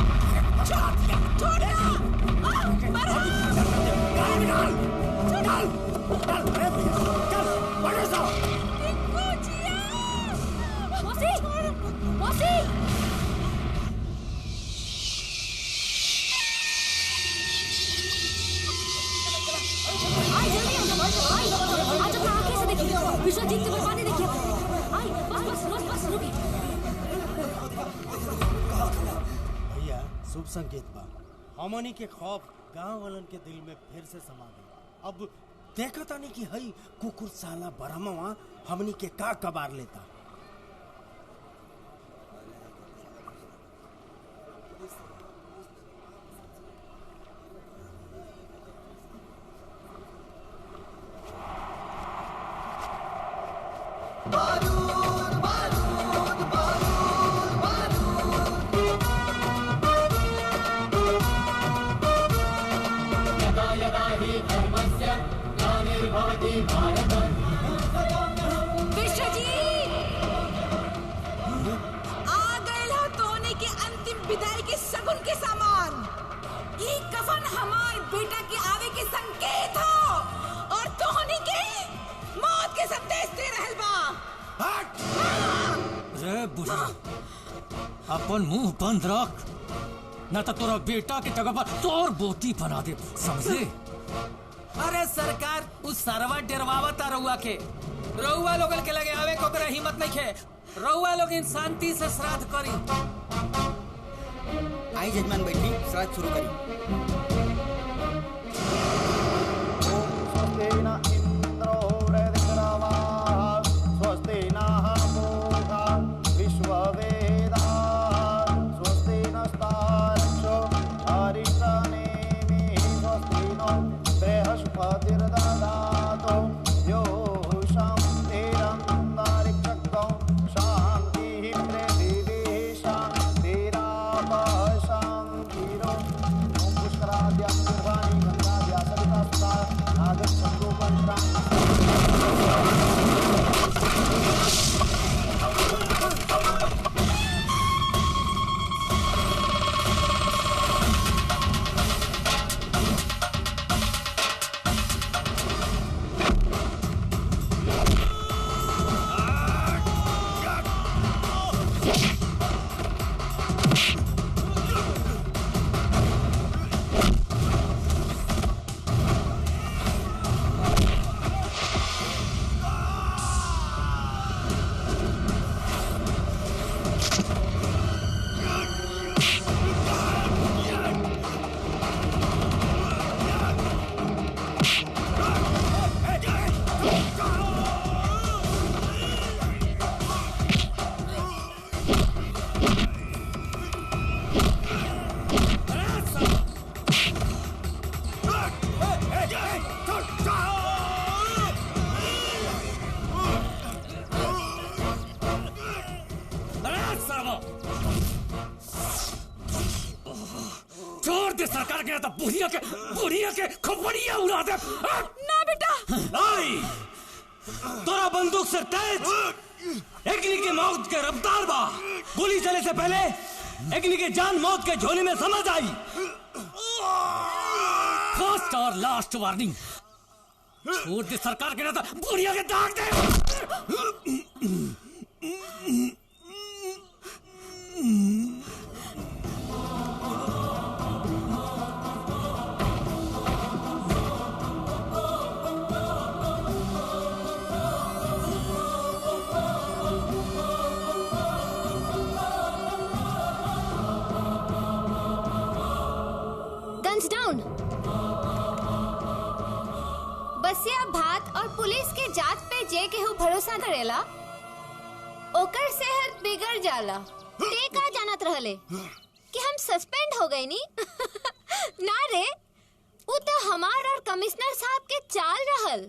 विश्वजीत की बर्बादी देखिए। आई बस रुकी। भैया शुभ संकेत बा। हमनी के खौफ गांव वालन के दिल में फिर से समा गई। अब देखा तानी कि हई कुकुर साला बरहमवा हमनी के का कबार लेता। अपन मुंह बंद रख, न तो तोरा बेटा के जगह पर तोर बोटी बना दे, समझे? अरे सरकार उस सरवा डरवावता रउआ के। रउआ लोगन के लगे आवे को ओकरा हिम्मत नहीं खे। रउआ लोग शांति से श्राद्ध करी। आई जजमान बैठी, श्राद्ध शुरू करी। सरकार के तो बुढ़िया के खोपड़िया उड़ा दे। ना बेटा नहीं, तोरा बंदूक से तेज एग्नि के मौत के रफ्तार बा। गोली चले से पहले एग्नि के जान मौत के झोले में समझ आई। फर्स्ट और लास्ट वार्निंग, छोड़ दे सरकार के ना तो बुढ़िया के दाग दे। Guns down. बसिया भात और पुलिस के जात पे जे केहू भरोसा करेला ओकर सेहत बिगड़ जाला। ते का जानत रहले कि हम सस्पेंड हो गए नी? ना रे, वो तो हमार और कमिश्नर साहब के चाल रहल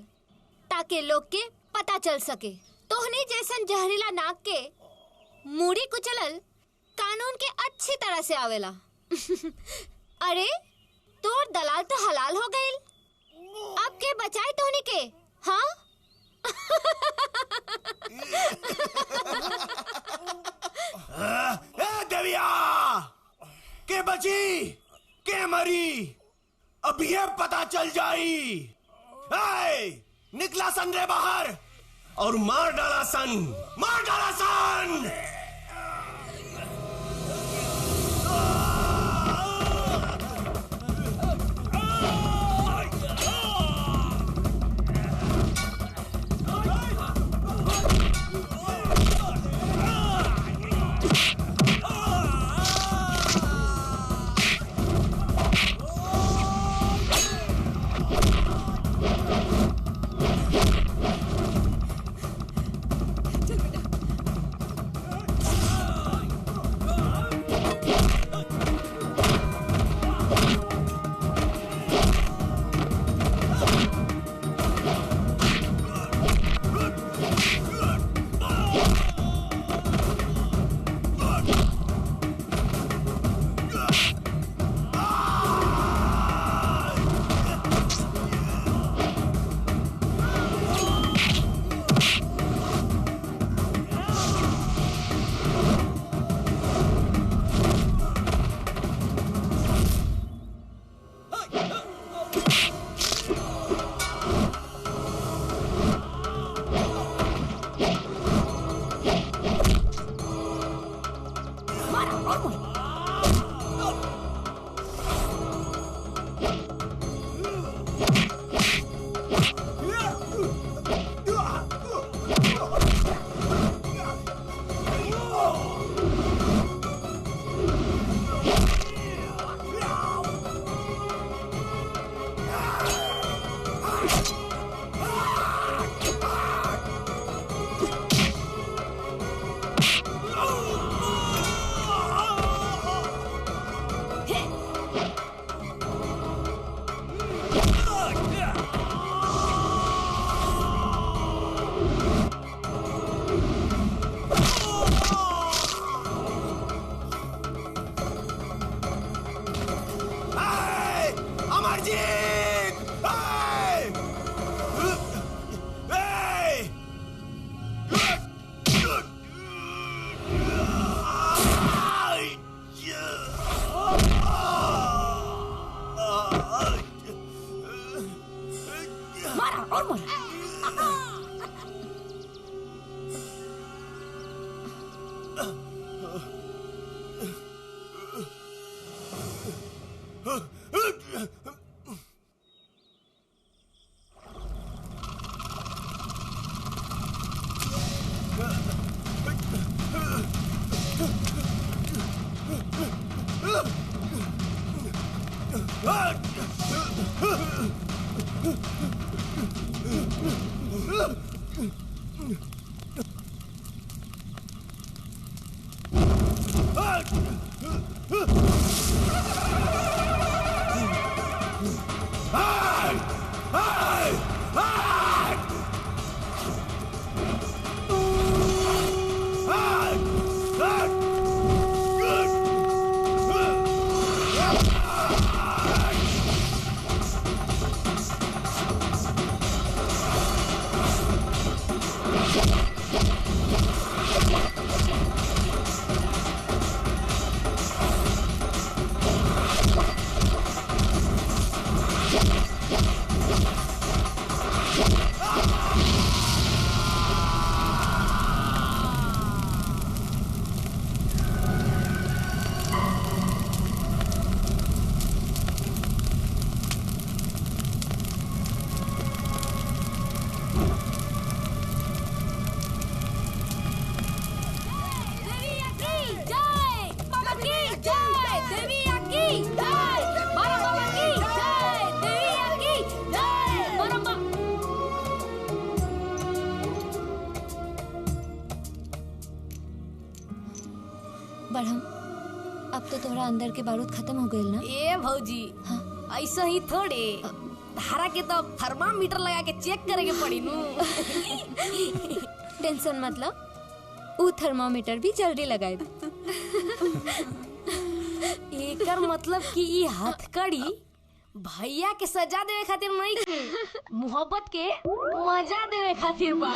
ताकि लोग के पता चल सके। तोहनी जैसन जहरीला नाक के मूड़ी कुचलल कानून के अच्छी तरह से आवेला। अरे तोर दलाल तो हलाल हो गईल, अब के बचाए तोहनी के? हाँ निकला सन रे बाहर और मार डाला सन, मार डाला सन। बढ़म, अब तो तोहरा अंदर के बारूद खत्म हो गइल ना? ए भौजी, ऐसा ही थोड़े धारा के तो थर्मामीटर लगा के चेक करे के पड़ी नू। टेंशन मतलब ऊ थर्मामीटर भी जल्दी लगाए। एकर मतलब कि ई हथकड़ी भैया के सजा देवे खातिर नहीं, मोहब्बत के मजा देवे खातिर बा।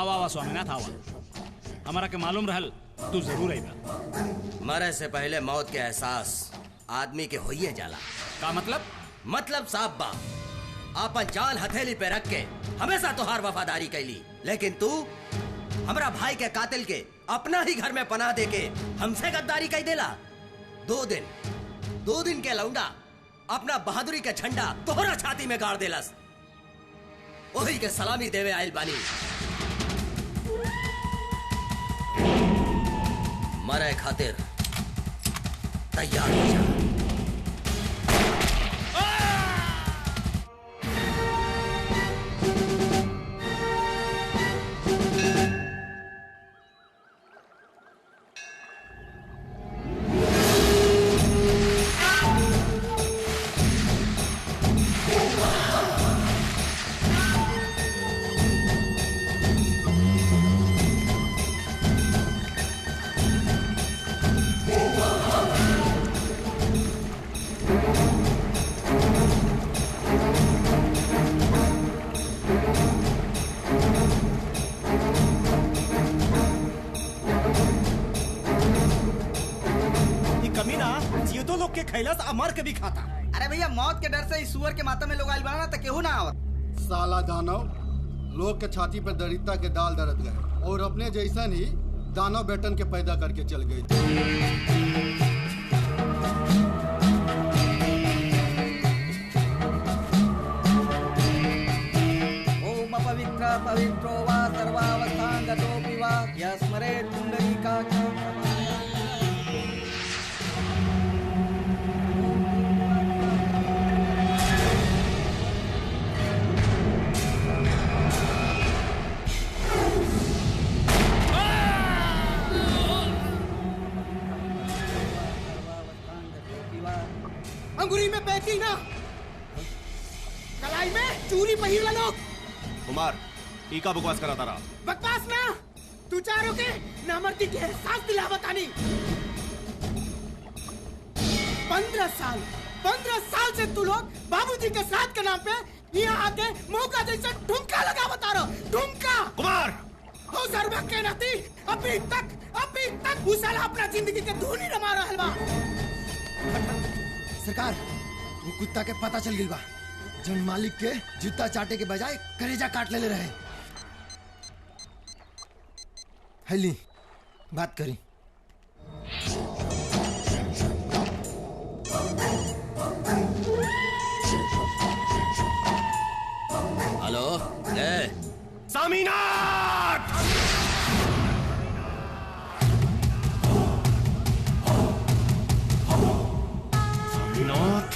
आवा आवा स्वामीनाथ आवा। हमारा के मालूम रहल तू जरूर आईबा। मरे से पहले मौत के एहसास आदमी के होइए जाला। का मतलब? मतलब साहब बा आपन जान हथेली पे रख के हमेशा तोहार वफादारी कैली, लेकिन तू हमरा भाई के कातिल के अपना ही घर में पनाह दे के हमसे गद्दारी कई देला। 2 दिन के लौंडा अपना बहादुरी के झंडा तोहरा छाती में गाड़ देलस। वही के सलामी देवे आयल बानी। मरे खातिर तैयार हो जा। मर के भी खाता। अरे भैया मौत के डर से इस सुअर के माथा में लोग आइल बना तो केहू ना आवत। साला दानव लोग के छाती पर दरिद्रता के दाल दरद गए और अपने जैसन ही दानव बेटन के पैदा करके चल गए। ओम पवित्र पवित्रो वा सर्वावस्थांगतोऽपि वा यस्मरेत् पुण्डरीकाक्षं। अंगुरी में पैती ना, कलाई में चूरी पहिरला लोग। कुमार टीका बकवास करा तारा। बकवास ना, तू चारों के नामर्दी के एहसास दिला बतानी। 15 साल से तू लोग बाबूजी के साथ के नाम पे यहाँ आके मौका जैसे ठुमका लगा बता रहा। ठुमका कुमार हो सर्वक के नाती अभी तक उस साला अपना जिंदगी के धूनी रमा रहल बा। सरकार वो कुत्ता के पता चल गई बा, जन मालिक के जूता चाटे के बजाय करेजा काट ले रहे। हेली बात करी। हेलो स्वामीनाथ। स्वामीनाथ,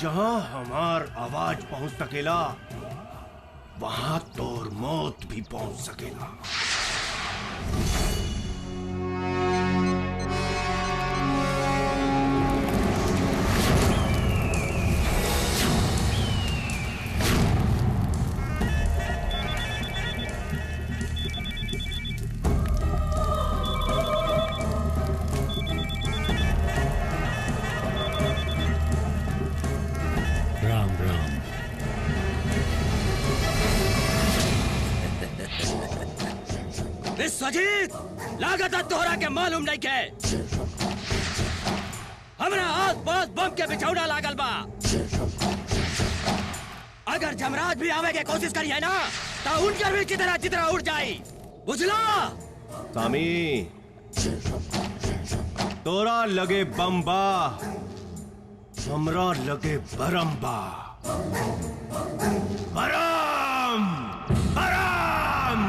जहां हमार आवाज पहुंच सकेला वहां तोर मौत भी पहुंच सकेला। विश्वजीत, लागत तोहरा के मालूम नहीं के हमरा आस पास बम के बिछौना लागल बा। अगर जमराज भी आवे के कोशिश करी है ना तो उनकर भी कितना चितरा उड़ जाई, बुझला? स्वामी तोरा लगे बम बा, हमरा लगे बरम बा। बरम बरम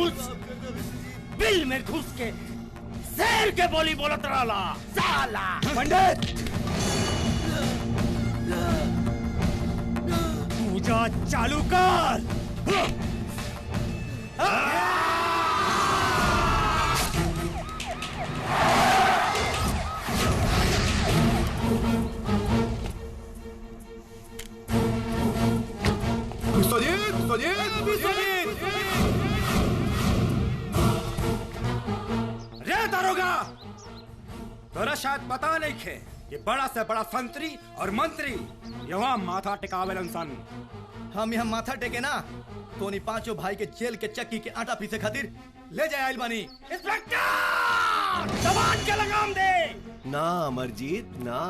घुस बिल में घुस के शेर के बोली बोलत रहला साला। पंडित पूजा चालू कर। रे दारोगा, तोरा शायद पता नहीं खे ये बड़ा से बड़ा संतरी और मंत्री यहाँ माथा टिकावेलन सन। हम यहाँ माथा टेके ना तो नहीं पांचों भाई के जेल के चक्की के आटा पीसे खातिर ले जाए आइल बानी। इंस्पेक्टर जवान के लगाम दे। ना अमरजीत ना,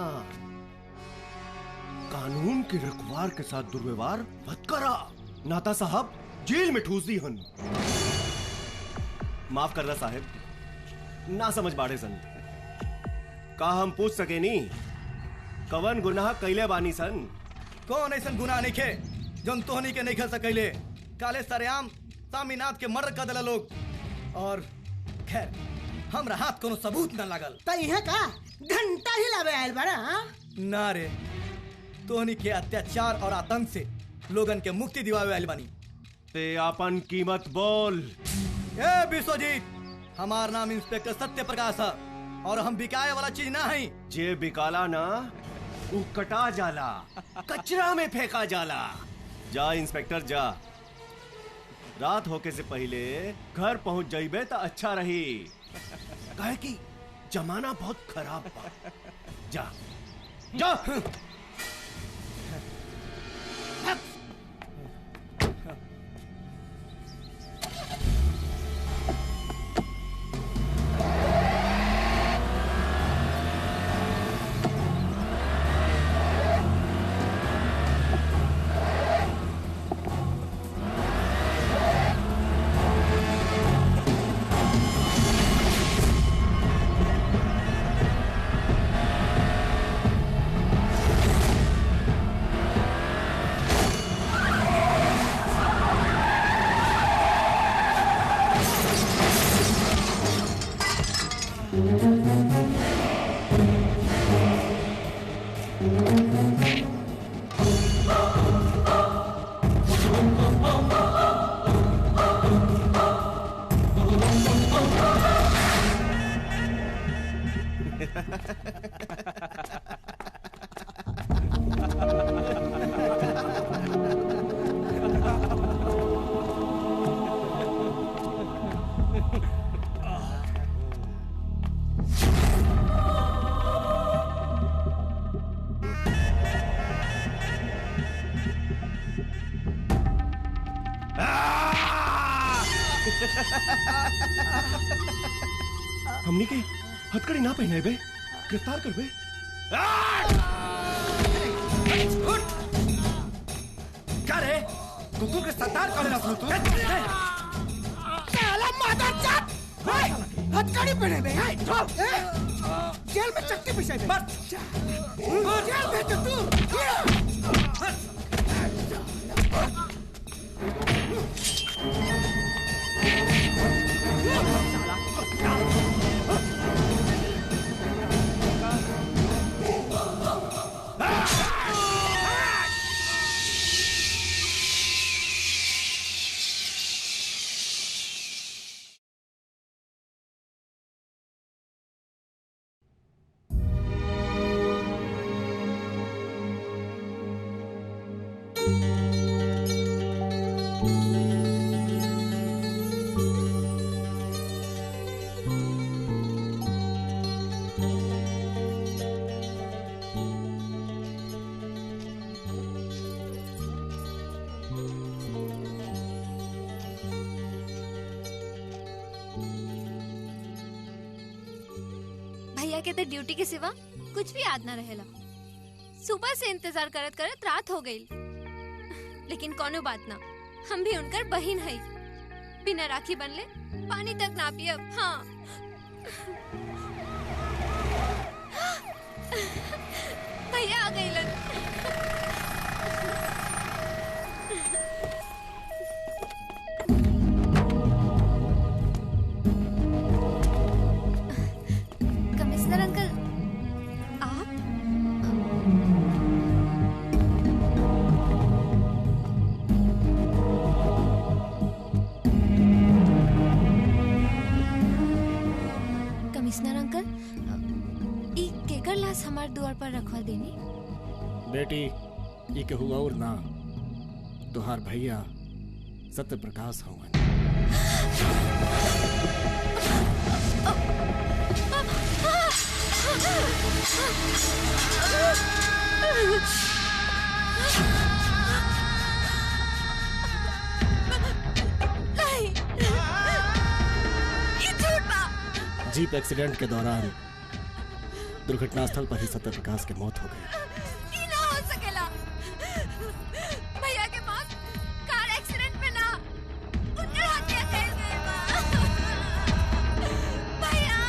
कानून के रखवार के साथ दुर्व्यवहार मत करा, नाता साहब जेल में ठूस दी हन। माफ करना साहब, ना समझ बाड़े सन। का हम पूछ सके नी कवन गुनाह कैले बानी सन? कौन ऐसा गुनाह नहीं खे जोन तोहनी के नहीं कर सकैले? काले सरेआम सामीनाथ के मर्डर कर देला लोग, और खैर हमरा हाथ कोनो सबूत न लागल। त इहे का घंटा ही लावे आइल बड़ा? ना रे, तोहनी के अत्याचार और आतंक से लोगन के मुक्ति दिवावे आइल बानी। ते आपन कीमत बोल। ए विश्वजीत, हमार नाम इंस्पेक्टर सत्य प्रकाश है और हम बिकाए वाला चीज ना है। जे बिकाला ना वो कटा जाला, कचरा में फेंका जाला। जा इंस्पेक्टर जा, रात होके से पहले घर पहुंच जाइबे तो अच्छा रही, काहे कि जमाना बहुत खराब बा। जा जा। हमनी के हथकड़ी ना पहने बे, गिरफ्तार कर बे। क्या रे, कुकुर के सरदार कौन है तू? साला मादरचोद! हथकड़ी पहने बे, जेल में चक्की पिसाई बे। जेल भेज तू। भैया के तो ड्यूटी के सिवा कुछ भी याद ना रहेला। सुबह से इंतजार करत करत रात हो गई, लेकिन कोनो बात ना, हम भी उनकर बहन है। बिना राखी बनले पानी तक ना पियब। हाँ भैया आ गई लन। द्वार पर रखवा देनी। बेटी ये के हुआ और ना तुहार भैया सत्य प्रकाश हवन। जीप एक्सीडेंट के दौरान दुर्घटना स्थल पर ही सत्य प्रकाश की मौत हो गई। ये ना हो सकेला। भैया के पास कार एक्सीडेंट में ना उनके हत्या कर गए बा। भैया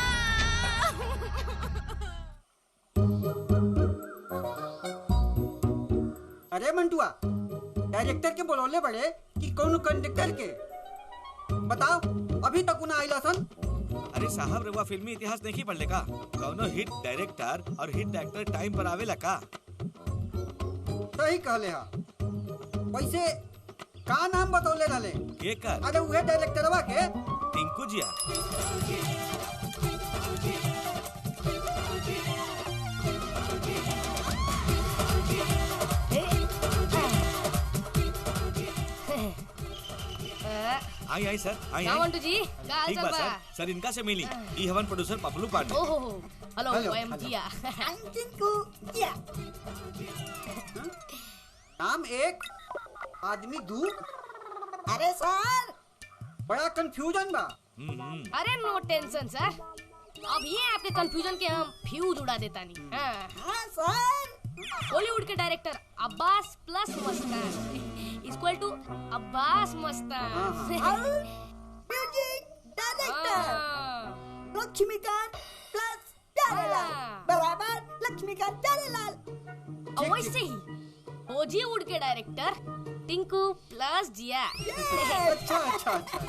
अरे मंटुआ, डायरेक्टर के बोलौले बड़े कि कौन कंडक्टर के बताओ, अभी तक उन्हें आइला सन। अरे साहब रउआ फिल्मी इतिहास नहीं पढ़ले का? कौनो हिट डायरेक्टर और हिट एक्टर टाइम पर आवेला का? सही कहले हा। वैसे का नाम बतौले रहले? के कर? अरे उहे डायरेक्टरवा के टिंकू जिया। आई सर आई मंटू जी ठीक बा सर। सर इनका से मिली ई हवन प्रोड्यूसर पपलू पांडे। ओहो हेलो आई एम जिया। टिंकू जिया। नाम एक आदमी दू। अरे सर बड़ा कंफ्यूजन बा। अरे नो टेंशन सर, अब ये आपके कंफ्यूजन के हम फ्यूज उड़ा देता नहीं। हाँ सर। बॉलीवुड के director Abbas plus Mastan equal to Abbas Mastan. Music director Laxmikant plus Pyarelal बराबर लक्ष्मीकांत प्यारेलाल। और वैसे ही बॉलीवुड के डायरेक्टर टिंकू प्लस जिया। अच्छा अच्छा अच्छा।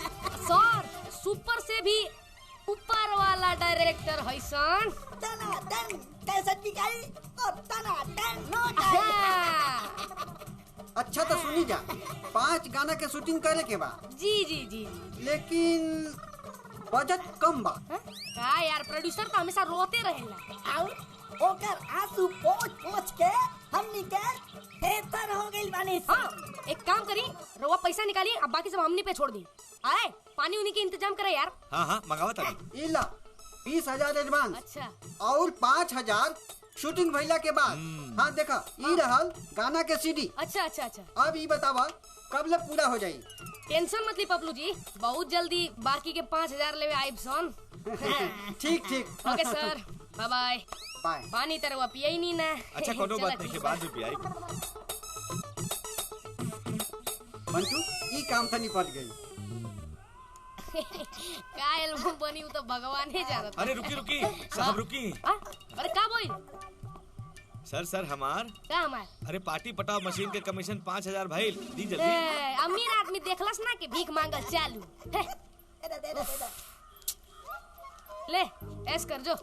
सर सुपर से भी ऊपर वाला डायरेक्टर है सन। तना टन कैसे दिखाई और तना टन नो। अच्छा तो सुनी जा, 5 गाना के शूटिंग करे के बा। जी जी जी। लेकिन बजट कम बा। का यार, प्रोड्यूसर तो हमेशा रोते रहेला। और ओकर आंसू पोंछ के हमनी के बेहतर हो गइल बानी। हाँ, एक काम करी, रउआ पैसा निकाली, अब बाकी सब हमनी पे छोड़ दी। आए पानी उन्हीं के इंतजाम करे यार। हाँ मंगावा तभी। इला 20,000 एडवांस। अच्छा। और 5,000 शूटिंग भइला के बाद। हाँ देखा ई रहल गाना के सीडी। अच्छा अच्छा अच्छा। अब ई बतावा कब ले पूरा हो जाई? टेंशन मत ली पपलू जी, बहुत जल्दी बाकी के 5,000 लेवे आइब सन। ठीक ठीक। ओके सर, बाय बाय। बाय। पानी तरवा पिया ही नहीं ना। अच्छा कोनो बात नहीं, के बाद में पियाई। मंटू ई काम तो निपट गई। का एल्बम बनी तो भगवान ही जानत। अरे रुकी साहब रुकी। अरे का बोल? सर हमार का हमार? अरे पार्टी पटाव मशीन के कमीशन 5,000 भाई दी जल्दी। अमीर आदमी देखलस ना कि भीख मांगल चालू। ले ऐस कर जो,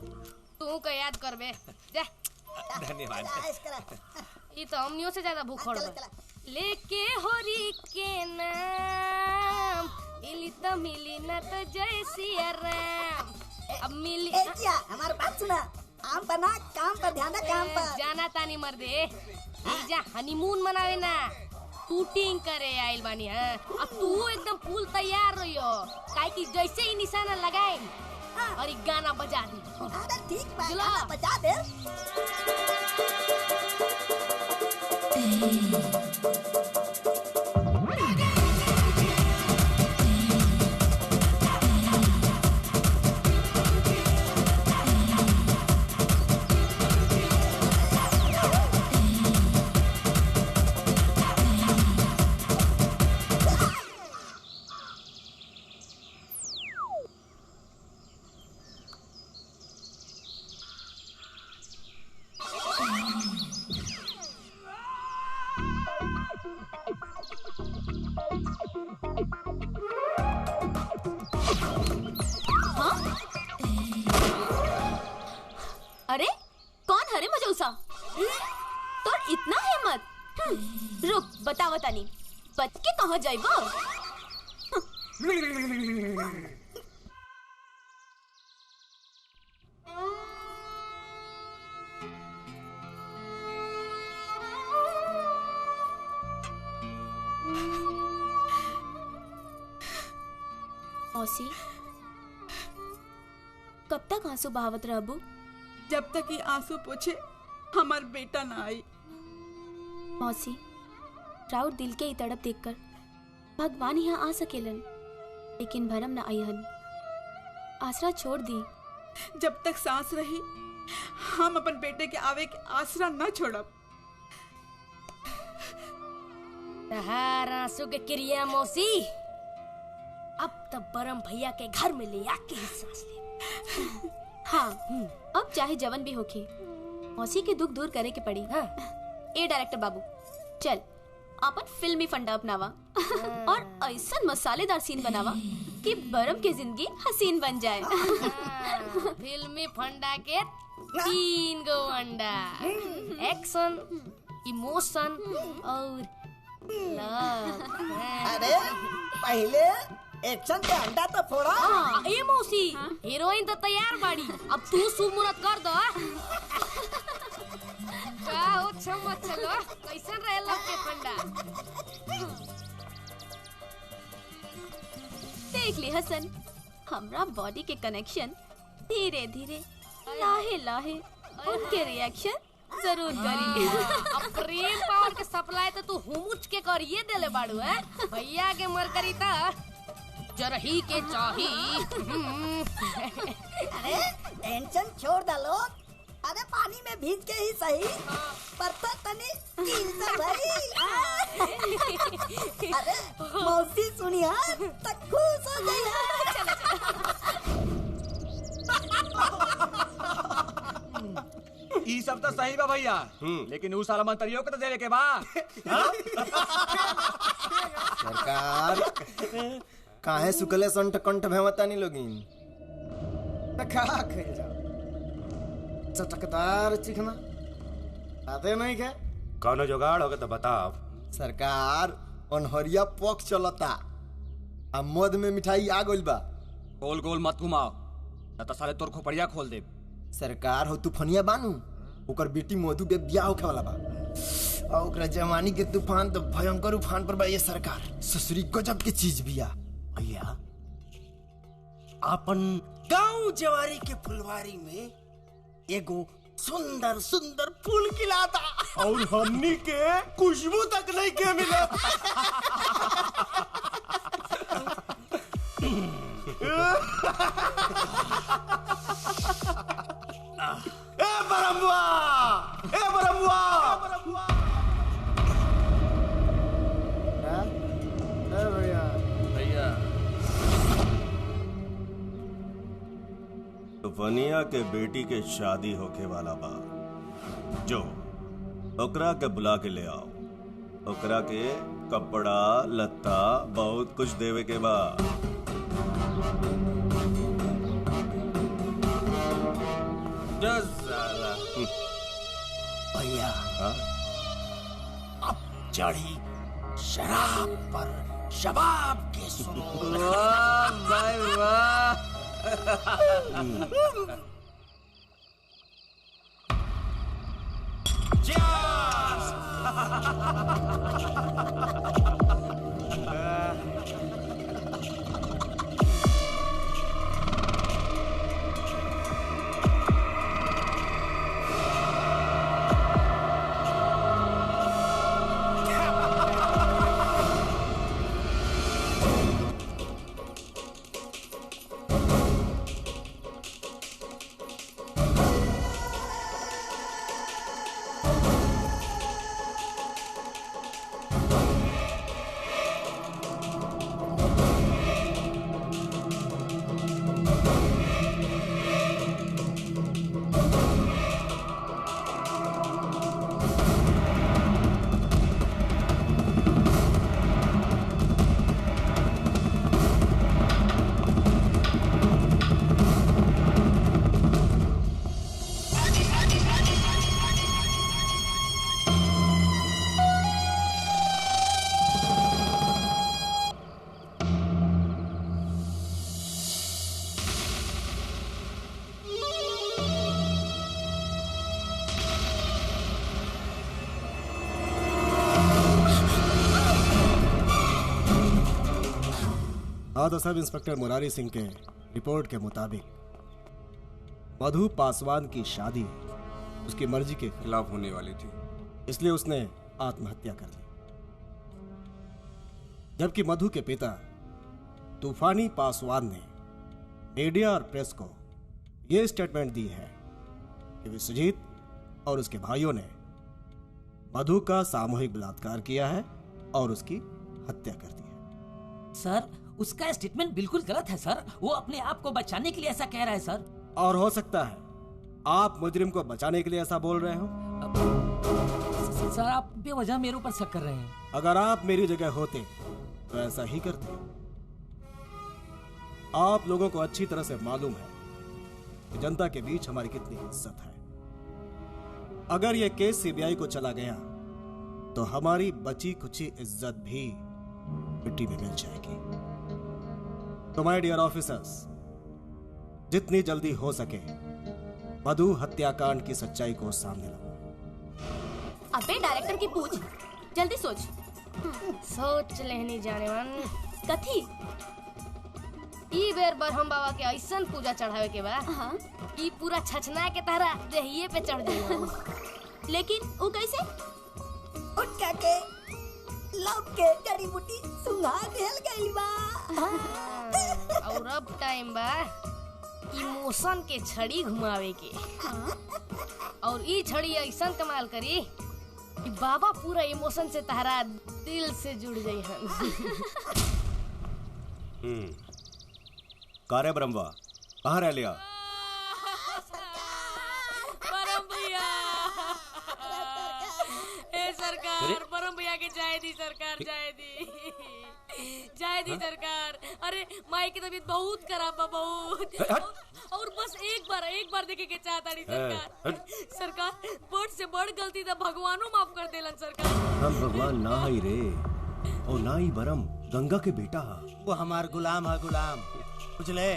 तू का याद करबे जा। धन्यवाद। ये तो हमनियों से ज्यादा भूख बा। लेके होरी के नाम इली तो मिली ना तो जय सिया राम। अब मिली हमारे बात सुना, काम पर ना काम पर ध्यान दे, काम पर। जाना तानी मर्दे, जा हनीमून मनावे ना, शूटिंग करे आइल बानी। हाँ अब तू एकदम फुल तैयार रहियो, काहे कि जैसे ही निशाना लगाए और एक गाना बजा दी। अरे ठीक बा, गाना बजा दे। अरे कौन हरे मजौसा? तो इतना हिम्मत? रुक बताओ तानी, बच के कहाँ जाइबो? मौसी कब तक आंसू बहावत रहबू? जब तक ये आंसू पोछे हमार बेटा ना आई। मौसी राउत दिल के ही तड़प देखकर भगवान यहाँ आ सकेलन, लेकिन भरम न आईहन। आसरा छोड़ दी। जब तक सांस रही हम अपन बेटे के आवे के आसरा न छोड़ब। तहार आंसू के क्रिया मौसी अब तब बरम भैया के घर में ले आके ही सांस ले। हाँ अब चाहे जवन भी होके मौसी के दुख दूर करे के पड़ी। हाँ। ए डायरेक्टर बाबू चल अपन फिल्मी फंडा अपनावा और ऐसा मसालेदार सीन बनावा कि बरम की जिंदगी हसीन बन जाए। फिल्मी फंडा के 3 गो अंडा, एक्शन, इमोशन और लव। अरे पहले एक्शन के अंडा तो फोड़ा। ए मौसी हीरोइन तो तैयार बाड़ी, अब तू सुमुरत कर दो। का हो छम चलो कैसन रहे लव के फंडा? देख ली हसन हमरा बॉडी के कनेक्शन धीरे धीरे लाहे लाहे उनके रिएक्शन जरूर करी। अब प्रेम पावर के सप्लाई तो तू हुमुच के करिए देले बाड़ू है। भैया के मर करी ता जरही के चाही। अरे टेंशन छोड़ डालो। अरे पानी में भीज के ही सही पर तो तनी कील से भरी। अरे मौसी सुनिया तक खुश हो गई। ई सब तो सही बा भैया, लेकिन उ साला मंत्रियों को तो देवे के बा। सरकार काहे सुकले संट कंठ भेवतानी लोगिन खा खेल जाओ चटकदार चिकना आते नहीं के कौनो जुगाड़ होगा तो बताओ। सरकार अनहरिया पक चलता आ मद में मिठाई आ गइल बा। गोल गोल मत घुमाओ न तो साले तोर खोपड़िया खोल दे। सरकार हो तूफानिया बानू ओकर बेटी मधु के ब्याह होखे वाला बा और ओकरा जवानी के तूफान तो भयंकर उफान पर बा। ये सरकार ससुरी गजब के चीज बिया। भैया अपन गांव जवारी के फुलवारी में एगो सुंदर सुंदर फूल खिलाता और हमनी के खुशबू तक नहीं के मिला। ए बरमुआ, ए बरमुआ, भैया भैया तूफानिया के बेटी के शादी होके वाला बा। जो ओकरा के बुला के ले आओ। ओकरा के कपड़ा लत्ता बहुत कुछ देवे के बा। भैया अब चढ़ी शराब पर शबाब के सुनो। वाह भाई वाह। हाँ, तो सब इंस्पेक्टर मुरारी सिंह के रिपोर्ट के मुताबिक मधु पासवान की शादी उसकी मर्जी के खिलाफ होने वाली थी, इसलिए उसने आत्महत्या कर ली। जबकि मधु के पिता तूफानी पासवान ने मीडिया और प्रेस को यह स्टेटमेंट दी है कि विश्वजीत और उसके भाइयों ने मधु का सामूहिक बलात्कार किया है और उसकी हत्या कर दी है। सर, उसका स्टेटमेंट बिल्कुल गलत है सर। वो अपने आप को बचाने के लिए ऐसा कह रहा है सर। और हो सकता है आप मुजरिम को बचाने के लिए ऐसा बोल रहे हो। सर, आप बेवजह मेरे ऊपर शक कर रहे हैं। अगर आप मेरी जगह होते तो ऐसा ही करते। आप लोगों को अच्छी तरह से मालूम है कि जनता के बीच हमारी कितनी इज्जत है। अगर यह केस सीबीआई को चला गया तो हमारी बची कुची इज्जत भी मिट्टी में मिल जाएगी। तो माय डियर ऑफिसर्स, जितनी जल्दी हो सके मधु हत्याकांड की सच्चाई को सामने लाओ। अबे डायरेक्टर की पूछ, जल्दी सोच। सोच लेनी जाने मन कथी ई बेर ब्रह्म बाबा के ऐसन पूजा चढ़ावे के बा कि पूरा छछना के तरह देहिए पे चढ़ जाए। लेकिन वो कैसे? उठ के लव के जड़ी बूटी सुंघा देल गइल बा। और अब टाइम बा इमोशन के छड़ी घुमावे के। और ई छड़ी ऐसा कमाल करी कि बाबा पूरा इमोशन से तहरा दिल से जुड़ जाई हन। कारे ब्रह्मा कहाँ रह लिया? परम भैया, ए सरकार, परम भैया के जाए दी सरकार, जाए दी सरकार। अरे माई की तबीयत बहुत खराब बा, बहुत। और बस एक बार देखे के चाहता नहीं सरकार। सरकार, बड़ से बड़ गलती तो भगवानो माफ कर देलन सरकार। हम भगवान ना ही रे, और ना ही बरम गंगा के बेटा। वो हमार गुलाम है, गुलाम। बुझले,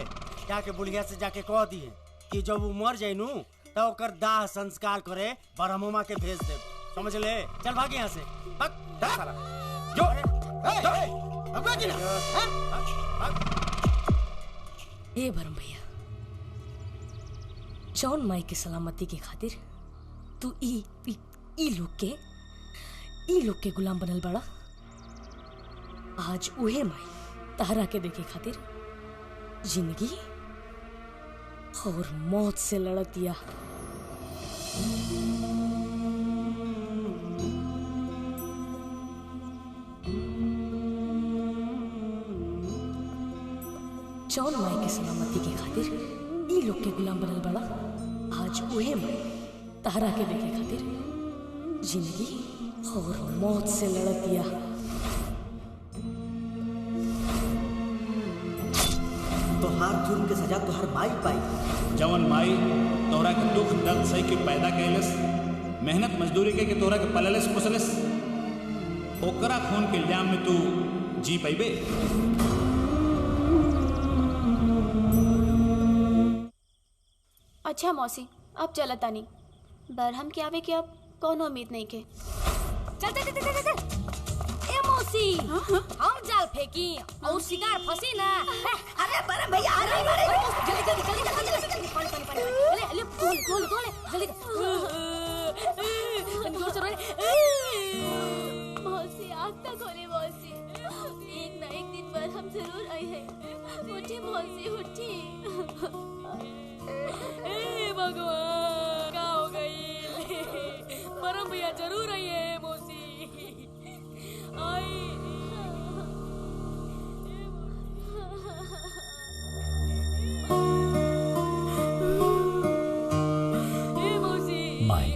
जाके बुढ़िया से जाके कह दिए कि जब वो मर जाए नू तो ओकर दाह संस्कार करे ब्रह्मा के भेज दे। समझ ले? चल भाग यहाँ से। जो ए ब्रह्म भैया, जौन माई के सलामती के खातिर तू ई लोग के गुलाम बनल बड़ा। आज उहे माई तहरा के देखे खातिर जिंदगी और मौत से लड़तिया। जौन माई के सलामती के खातिर ई लोग के गुलाम बनल बड़ा। आज उहे माई तहरा के देखे खातिर जिंदगी और मौत से लड़तिया। तोहार जुर्म के सजा तोहार माई पाई। जवन माई तोरा के दुख दर्द सही के पैदा कैलस, मेहनत मजदूरी के तोरा के पललस पोसलस, ओकरा खून के इल्जाम में तू जी पाइबे? अच्छा मौसी, अब चला तानी बरहम के आवे के अब कोनो उम्मीद नहीं के। चल ए मौसी, हम जाल फेंकी और शिकार फंसी ना। अरे बरम भैया आ रहे हैं। जल्दी पानी ले खोल जल्दी जोर से रोए। मौसी आग तक खोले मौसी, एक ना एक दिन पर हम जरूर आए हैं। उठी मौसी उठी। ए भगवान, क्या हो गई? परम भैया जरूर आई है मौसी। आई ए मौसी। माई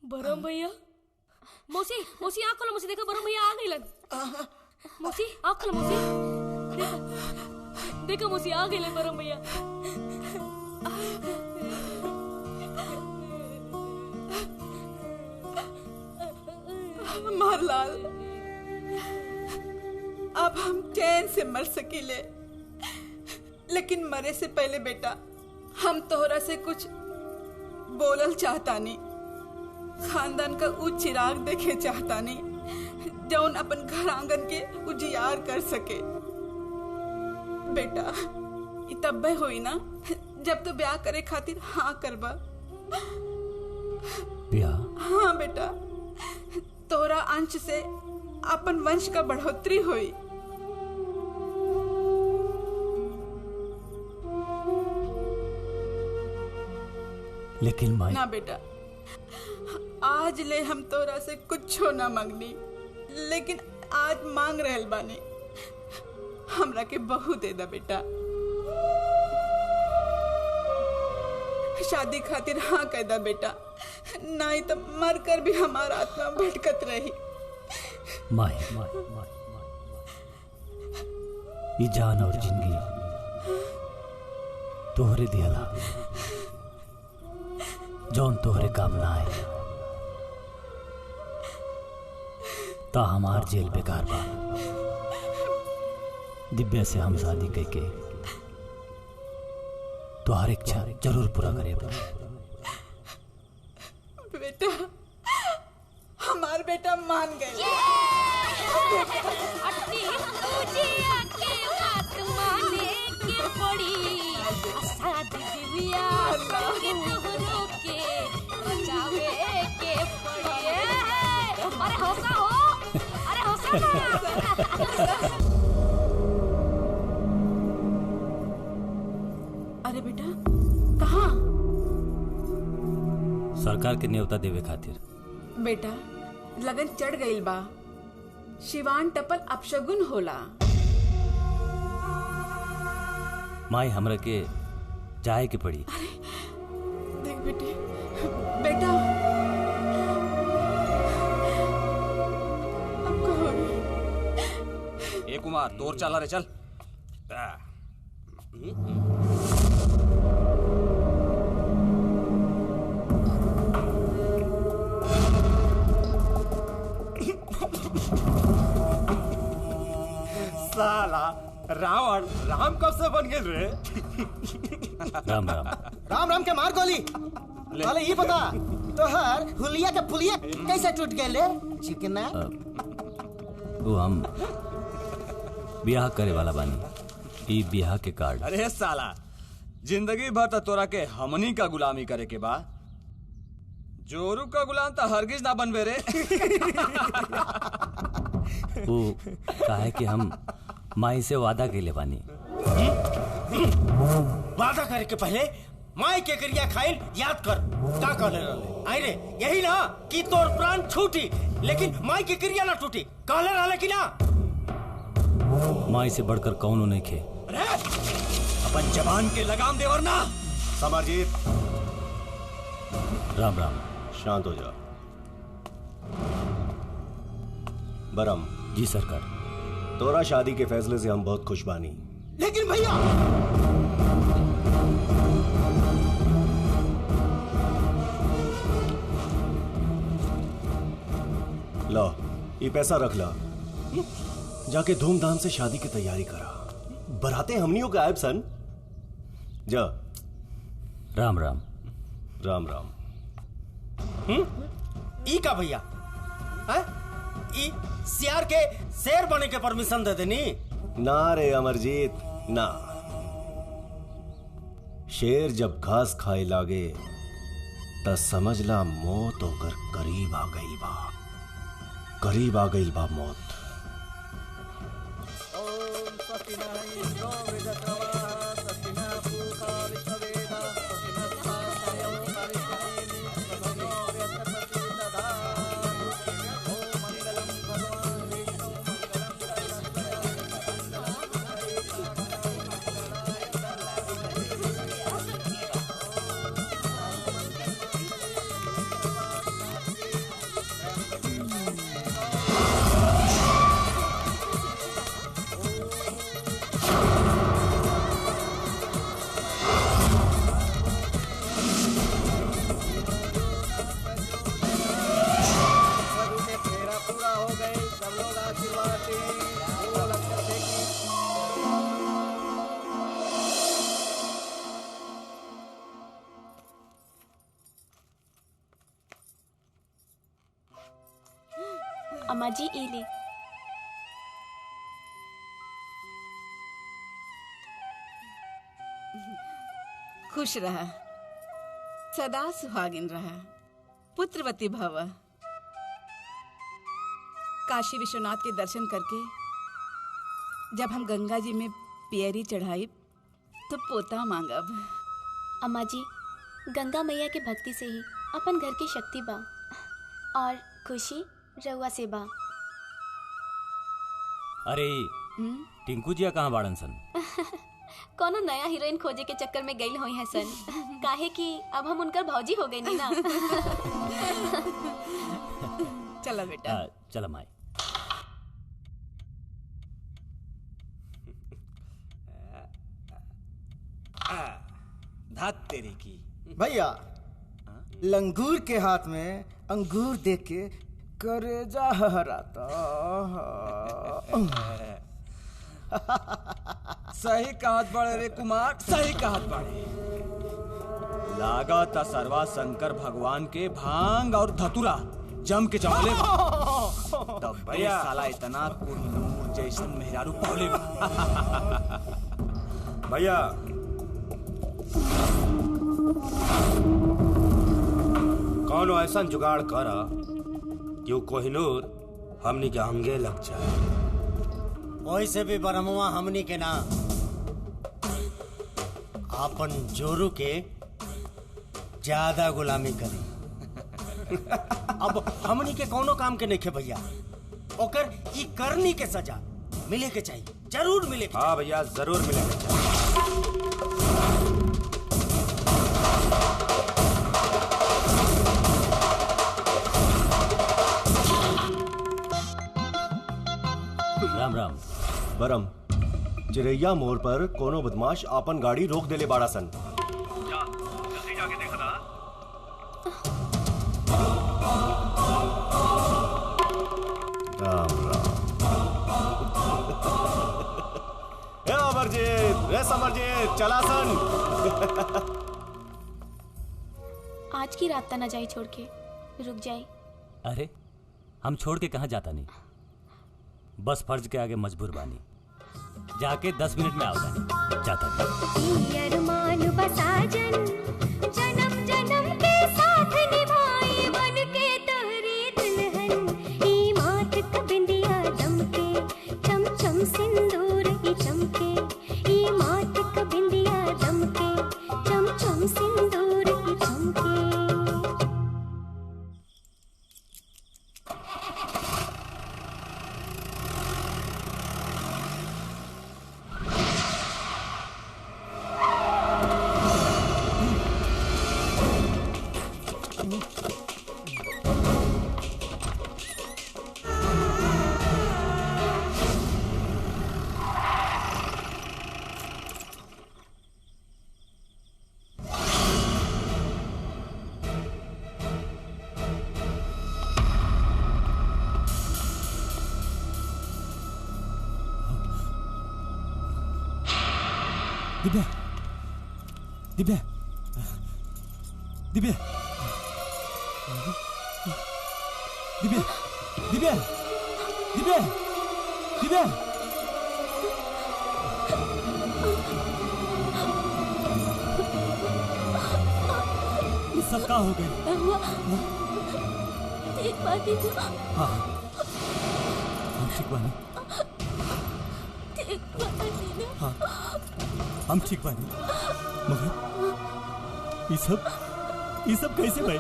बरम भैया, मौसी आँख खोलो। मौसी देखो, बरम भैया आ गइलन। मौसी आँख खोलो। मौसी देखो मौसी आ गइलन बरम भैया। मारलाल, अब हम चैन से मर सकीले, लेकिन मरे से पहले बेटा हम तोहरा से कुछ बोलल चाहता नहीं। खानदान का ऊ चिराग देखे चाहता नहीं जौन अपन घर आंगन के उजियार कर सके। बेटा ई तब्बे होई ना जब तो ब्याह करे खातिर हाँ करबा। ब्याह? हाँ बेटा, तोरा अंश से अपन वंश का बढ़ोतरी हुई। लेकिन माई ना बेटा, आज ले हम तोरा से कुछो ना मांगनी, लेकिन आज मांग रहल बानी। हमरा के बहू दे दा बेटा। शादी खातिर हाँ कह दा बेटा, नहीं तो मर कर भी हमारा आत्मा भटकत रही। माई माई माई ये जान और जिंदगी तोहरे दियला, जौन तोहरे काम ना आए ता हमार जेल बेकार बा। दिव्या से हम शादी करके तो हर इच्छा जरूर पूरा करे। बेटा, हमार बेटा मान गए। अरे हौसला हो, अरे हौसला। अरे बेटा कहाँ? सरकार के न्योता देवे खातिर। बेटा लगन चढ़ गईल बा। शिवान टपल अपशगुन होला। माई हमरा के जाए के पड़ी। देख बेटे, बेटा अब कहो। ए कुमार तोर चला रे, चल। साला रावण राम कब से बन गए रे? राम राम। राम राम के मार गोली। अरे ये बता तो हर हुलिया के पुलिया कैसे टूट गए ले चिकना? वो हम ब्याह करे वाला बानी। ई ब्याह के कार्ड। अरे साला जिंदगी भर तो तोरा के हमनी का गुलामी करे के बा। जोरू का गुलाम तो हरगिज ना बनबे रे। वो काहे कि हम माई से वादा के ले बानी। वादा करे के पहले माई के क्रिया खाइल याद कर। का कहले रहले? आई रे यही ना कि तोर प्राण छूटी लेकिन माई की क्रिया ना टूटी। कहले रहले कि ना? माई से बढ़कर कौनो नहीं खे। अरे अपन जवान के लगाम दे वरना। समरजीत राम राम। शांत हो जा। बरम। जी सरकार। तोरा शादी के फैसले से हम बहुत खुश बानी। लेकिन भैया लो ये पैसा रख ला, जाके धूमधाम से शादी की तैयारी करा। बराते हमनियों का आयब सन। जा। राम राम। राम राम। ई का भैया? ई सियार के शेर बने के परमिशन दे देनी? ना रे अमरजीत ना। शेर जब घास खाए लागे त समझला मौत होकर करीब आ गई बा। करीब आ गई बा मौत। अम्मा जी ई ले। खुश रहा, सदा सुहागिन रहा, पुत्रवती भव। काशी विश्वनाथ के दर्शन करके जब हम गंगा जी में पियरी चढ़ाई तो पोता मांगब। अम्मा जी, गंगा मैया के भक्ति से ही अपन घर की शक्ति बा और खुशी रउआ से बा। अरे टिंकू जिया कहाँ बाड़न सन? कोनो नया हीरोइन खोजे के चक्कर में गई हुई है सन। काहे कि अब हम उनकर भौजी हो गई नी ना। चलो बेटा। चलो माई। धात तेरी की भैया, लंगूर के हाथ में अंगूर देख के करेजा हराता। सही कहत बड़े रे कुमार, सही कहत बड़े। लागत सरवा शंकर भगवान के भांग और धतुरा जम के चमले तब भैया साला इतना कोहिनूर जैसन मेहरारू पहले भैया कौनो ऐसा जुगाड़ कर कि वो कोहिनूर हमनी के अंगे लग जाए। वैसे भी बरमुआ हमनी के ना अपन जोरू के ज्यादा गुलामी करी। अब हमनी के कोनो काम के नहीं खे भैया, ओकर ई करनी के सजा मिले के चाहिए, जरूर मिले के। हाँ भैया जरूर मिले के चाहिए। राम राम। बरम, चिरैया मोड़ पर कोनो बदमाश आपन गाड़ी रोक देले बाड़ा सन। जल्दी जाके देखा था। राम राम। ए अमरजीत, रे समरजीत, चला सन। आज की रात तना जाई छोड़ के, रुक जाई। अरे हम छोड़ के कहाँ जाता नहीं, बस फर्ज के आगे मजबूर बानी। जाके 10 मिनट में आओ जानी जाता नहीं। अरमान बसाजन जन्म जन्म के साथ निभाए बन के तोहरी दुल्हन। ई माथ का बिंदिया दमके चम चम सिंदूर ही चमके। ई माथ का बिंदिया दमके चम चम सिंदूर ही चमके। दिव्या, दिव्या, दिव्या, दिव्या, दिव्या, दिव्या, दिव्या। ये सब क्या हो गए? एक बात ही तो। हाँ, हम ठीक बानी। एक बात ही ना। हाँ, हम ठीक बानी। मगर ये सब कैसे भाई?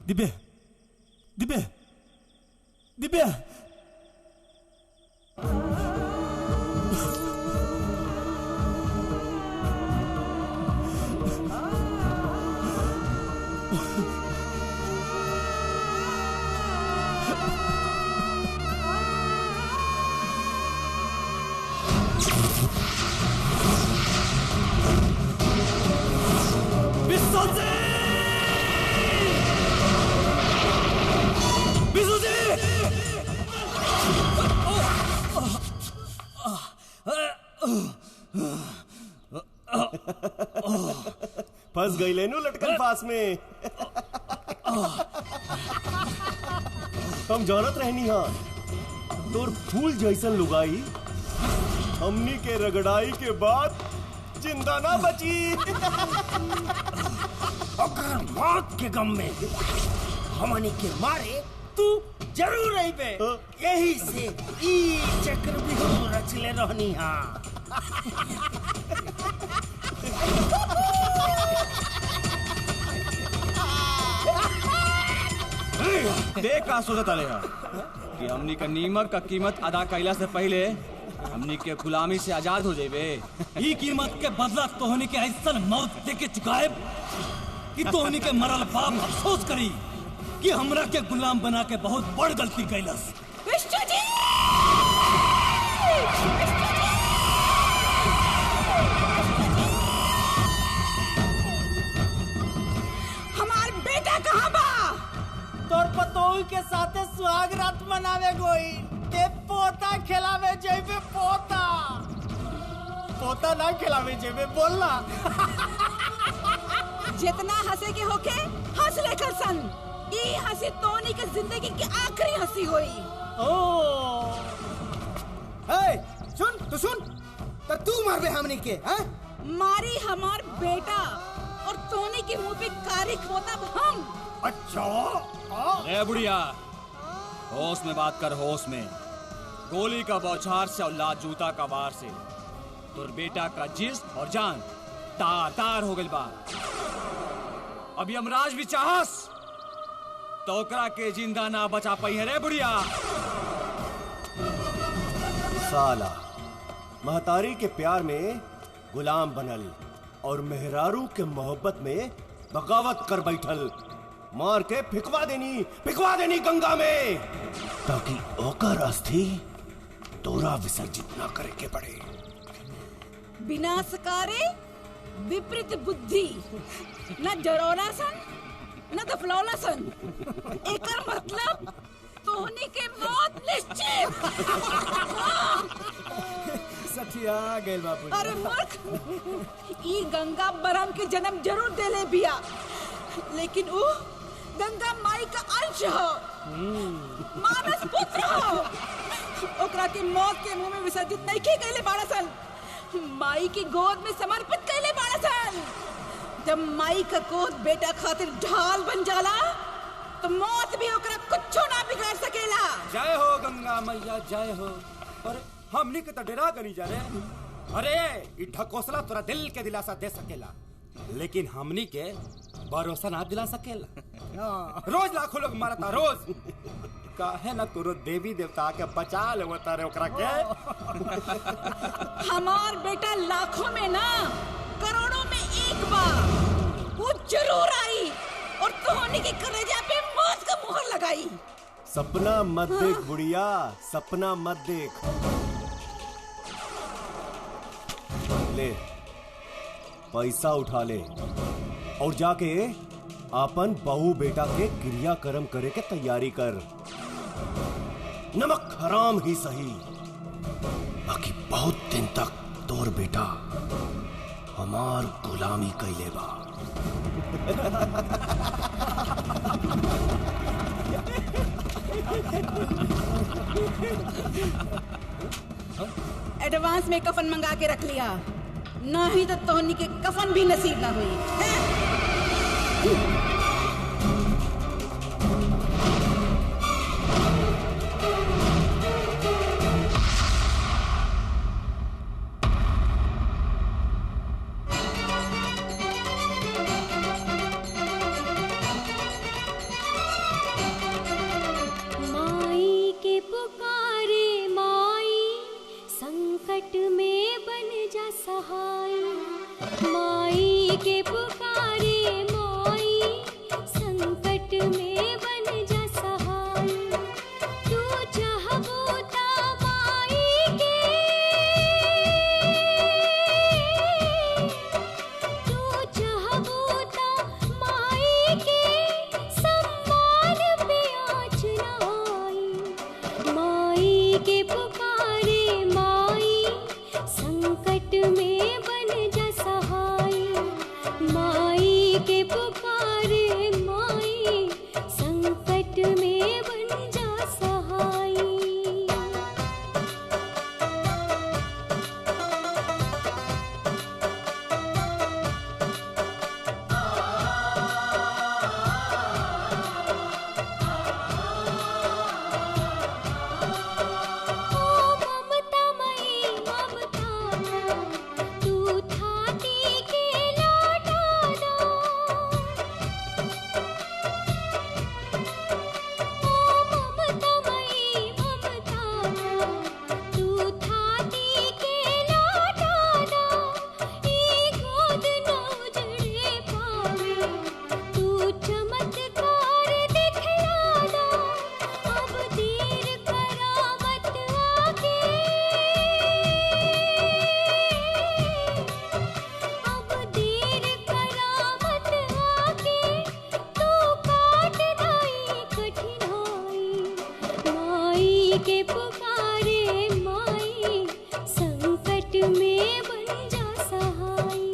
दिव्या, दिव्या, दिव्या। बिसुजी! फंस गई लेनू लटकन पास में। हम जानत रहनी हा तोर फूल जैसन लुगाई हमनी के रगड़ाई के बाद जिंदा ना बची। अगर मौत के गम में हमनी के मारे तू जरूर रही बे। यही से ई चक्र भी रचले रहनी हा। देख का सोचत आले हा कि हमनी का नीमक का कीमत अदा कैला से पहले हमनी के गुलामी से आजाद हो जाइबे। ई कीमत के बदला तोहनी के ऐसन मौत दे के चुकाएब कि तोहनी के मरल बाप अफसोस करी कि हमरा के गुलाम बना के बहुत बड़ गलती कैलस। विष्णु जी! हमार बेटा कहाँ बा? तोर पतोही के साथे सुहाग रात मनावे गोई के पोता खिलावे जेबे। पोता पोता ना खिलावे जेबे बोलना। जितना हंसे के होके हंस लेकर सन। ई हंसी तोनी के जिंदगी की आखिरी हंसी हुई। सुन तो सुन तो तू मार बे हमनी के हाँ? मारी हमार बेटा और तोनी के मुंह पे कारी खोता हम। अच्छा रे बुढ़िया होश में बात कर, होश में। गोली का बौछार से और लात जूता का वार से तोर बेटा का जिस्म और जान तार तार हो गई बा। अब यमराज भी चाहस तो ओकरा के जिंदा ना बचा पाई है रे बुढ़िया। साला महतारी के प्यार में गुलाम बनल और मेहरारू के मोहब्बत में बगावत कर बैठल। मार के फिकवा देनी गंगा में ताकि ओकर अस्थि तोरा विसर्जित ना करे के पड़े। विनाशकारी विपरीत बुद्धि न डरोला सन न दफलौला सन। एकर मतलब तोहनी के मौत निश्चित। सठिया गेल बाबू। अरे मूर्ख! ई गंगा बरम के जन्म जरूर देले बिया, लेकिन वो गंगा माई का अंश हो, मानस पुत्र हो। ओकरा के मौत के मुंह में विसर्जित नहीं के कैले बाड़ा सन, माई की गोद में समर्पित कैले बाड़ा सन। जब माई का गोद बेटा खातिर ढाल बन जाला तो मौत भी ओकरा कुछ ना बिगाड़ सकेला। जय हो गंगा मैया जय हो। अरे हमनी के तो डरा गनी जा रे। अरे ई ढकोसला तोरा दिल के दिलासा दे सकेला, लेकिन हमनी के भरोसा ना दिला सकेला। रोज लाखों लोग मरता रोज। काहे ना तोरो देवी देवता के बचा ले रे ओकरा के। हमार बेटा लाखों में ना करोड़ों में एक बार वो जरूर आई और तोहनी के कलेजा पे मौत का मुहर लगाई। सपना मत देख बुढ़िया, सपना मत देख। ले पैसा उठा ले और जाके अपन बहू बेटा के क्रियाक्रम करे के तैयारी कर। नमक हराम ही सही, बाकी बहुत दिन तक तोर बेटा हमार गुलामी कैले बा। एडवांस में कफन मंगा के रख लिया, नहीं तो तोहनी के कफन भी नसीब ना हुई। माई के पुकारे माई, संकट में बन जा सहाय। माई के पुकारे माई, के पुकारे माई संकट में बन जा सहाई।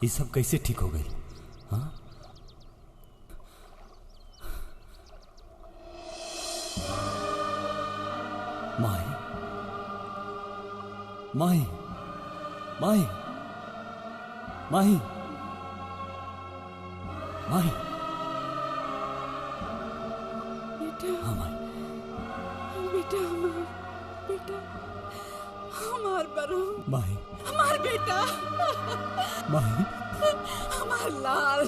ये सब कैसे ठीक हो गई? हाँ? माई माई माई माई माई बेटा, हाँ माई, बेटा, बेटा, हमार बरू, माई, हमार बेटा, माई, हमार लाल,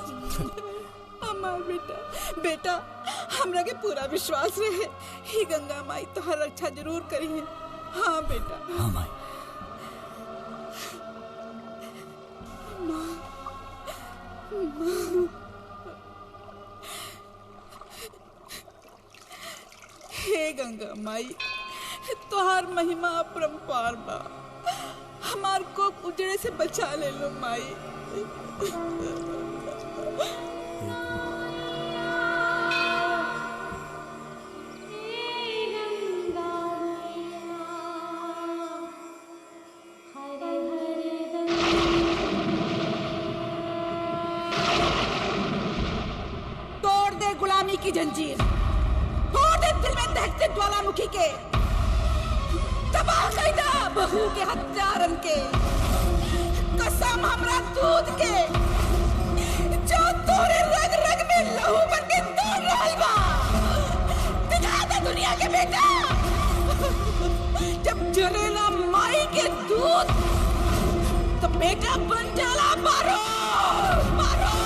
हमार बेटा, बेटा, हमरा के पूरा विश्वास रहे ही गंगा माई तोहर रक्षा जरूर करी है। हाँ बेटा, हाँ माई, हे गंगा माई, तोहार महिमा अपरंपार बा, हमार को उजड़े से बचा ले लो माई। तोड़ दे गुलामी की जंजीर, तोड़ दे दिल में दहकते ज्वालामुखी के, तबाह कर दे बहू के हत्यारन के, कसम हमरा दूध के, जो तोरे रग रग में लहू बन के दौड़ रहल बा। दिखा दे दुनिया के बेटा, जब जरेला माई के दूध तो बेटा बन जाला बारो बारो।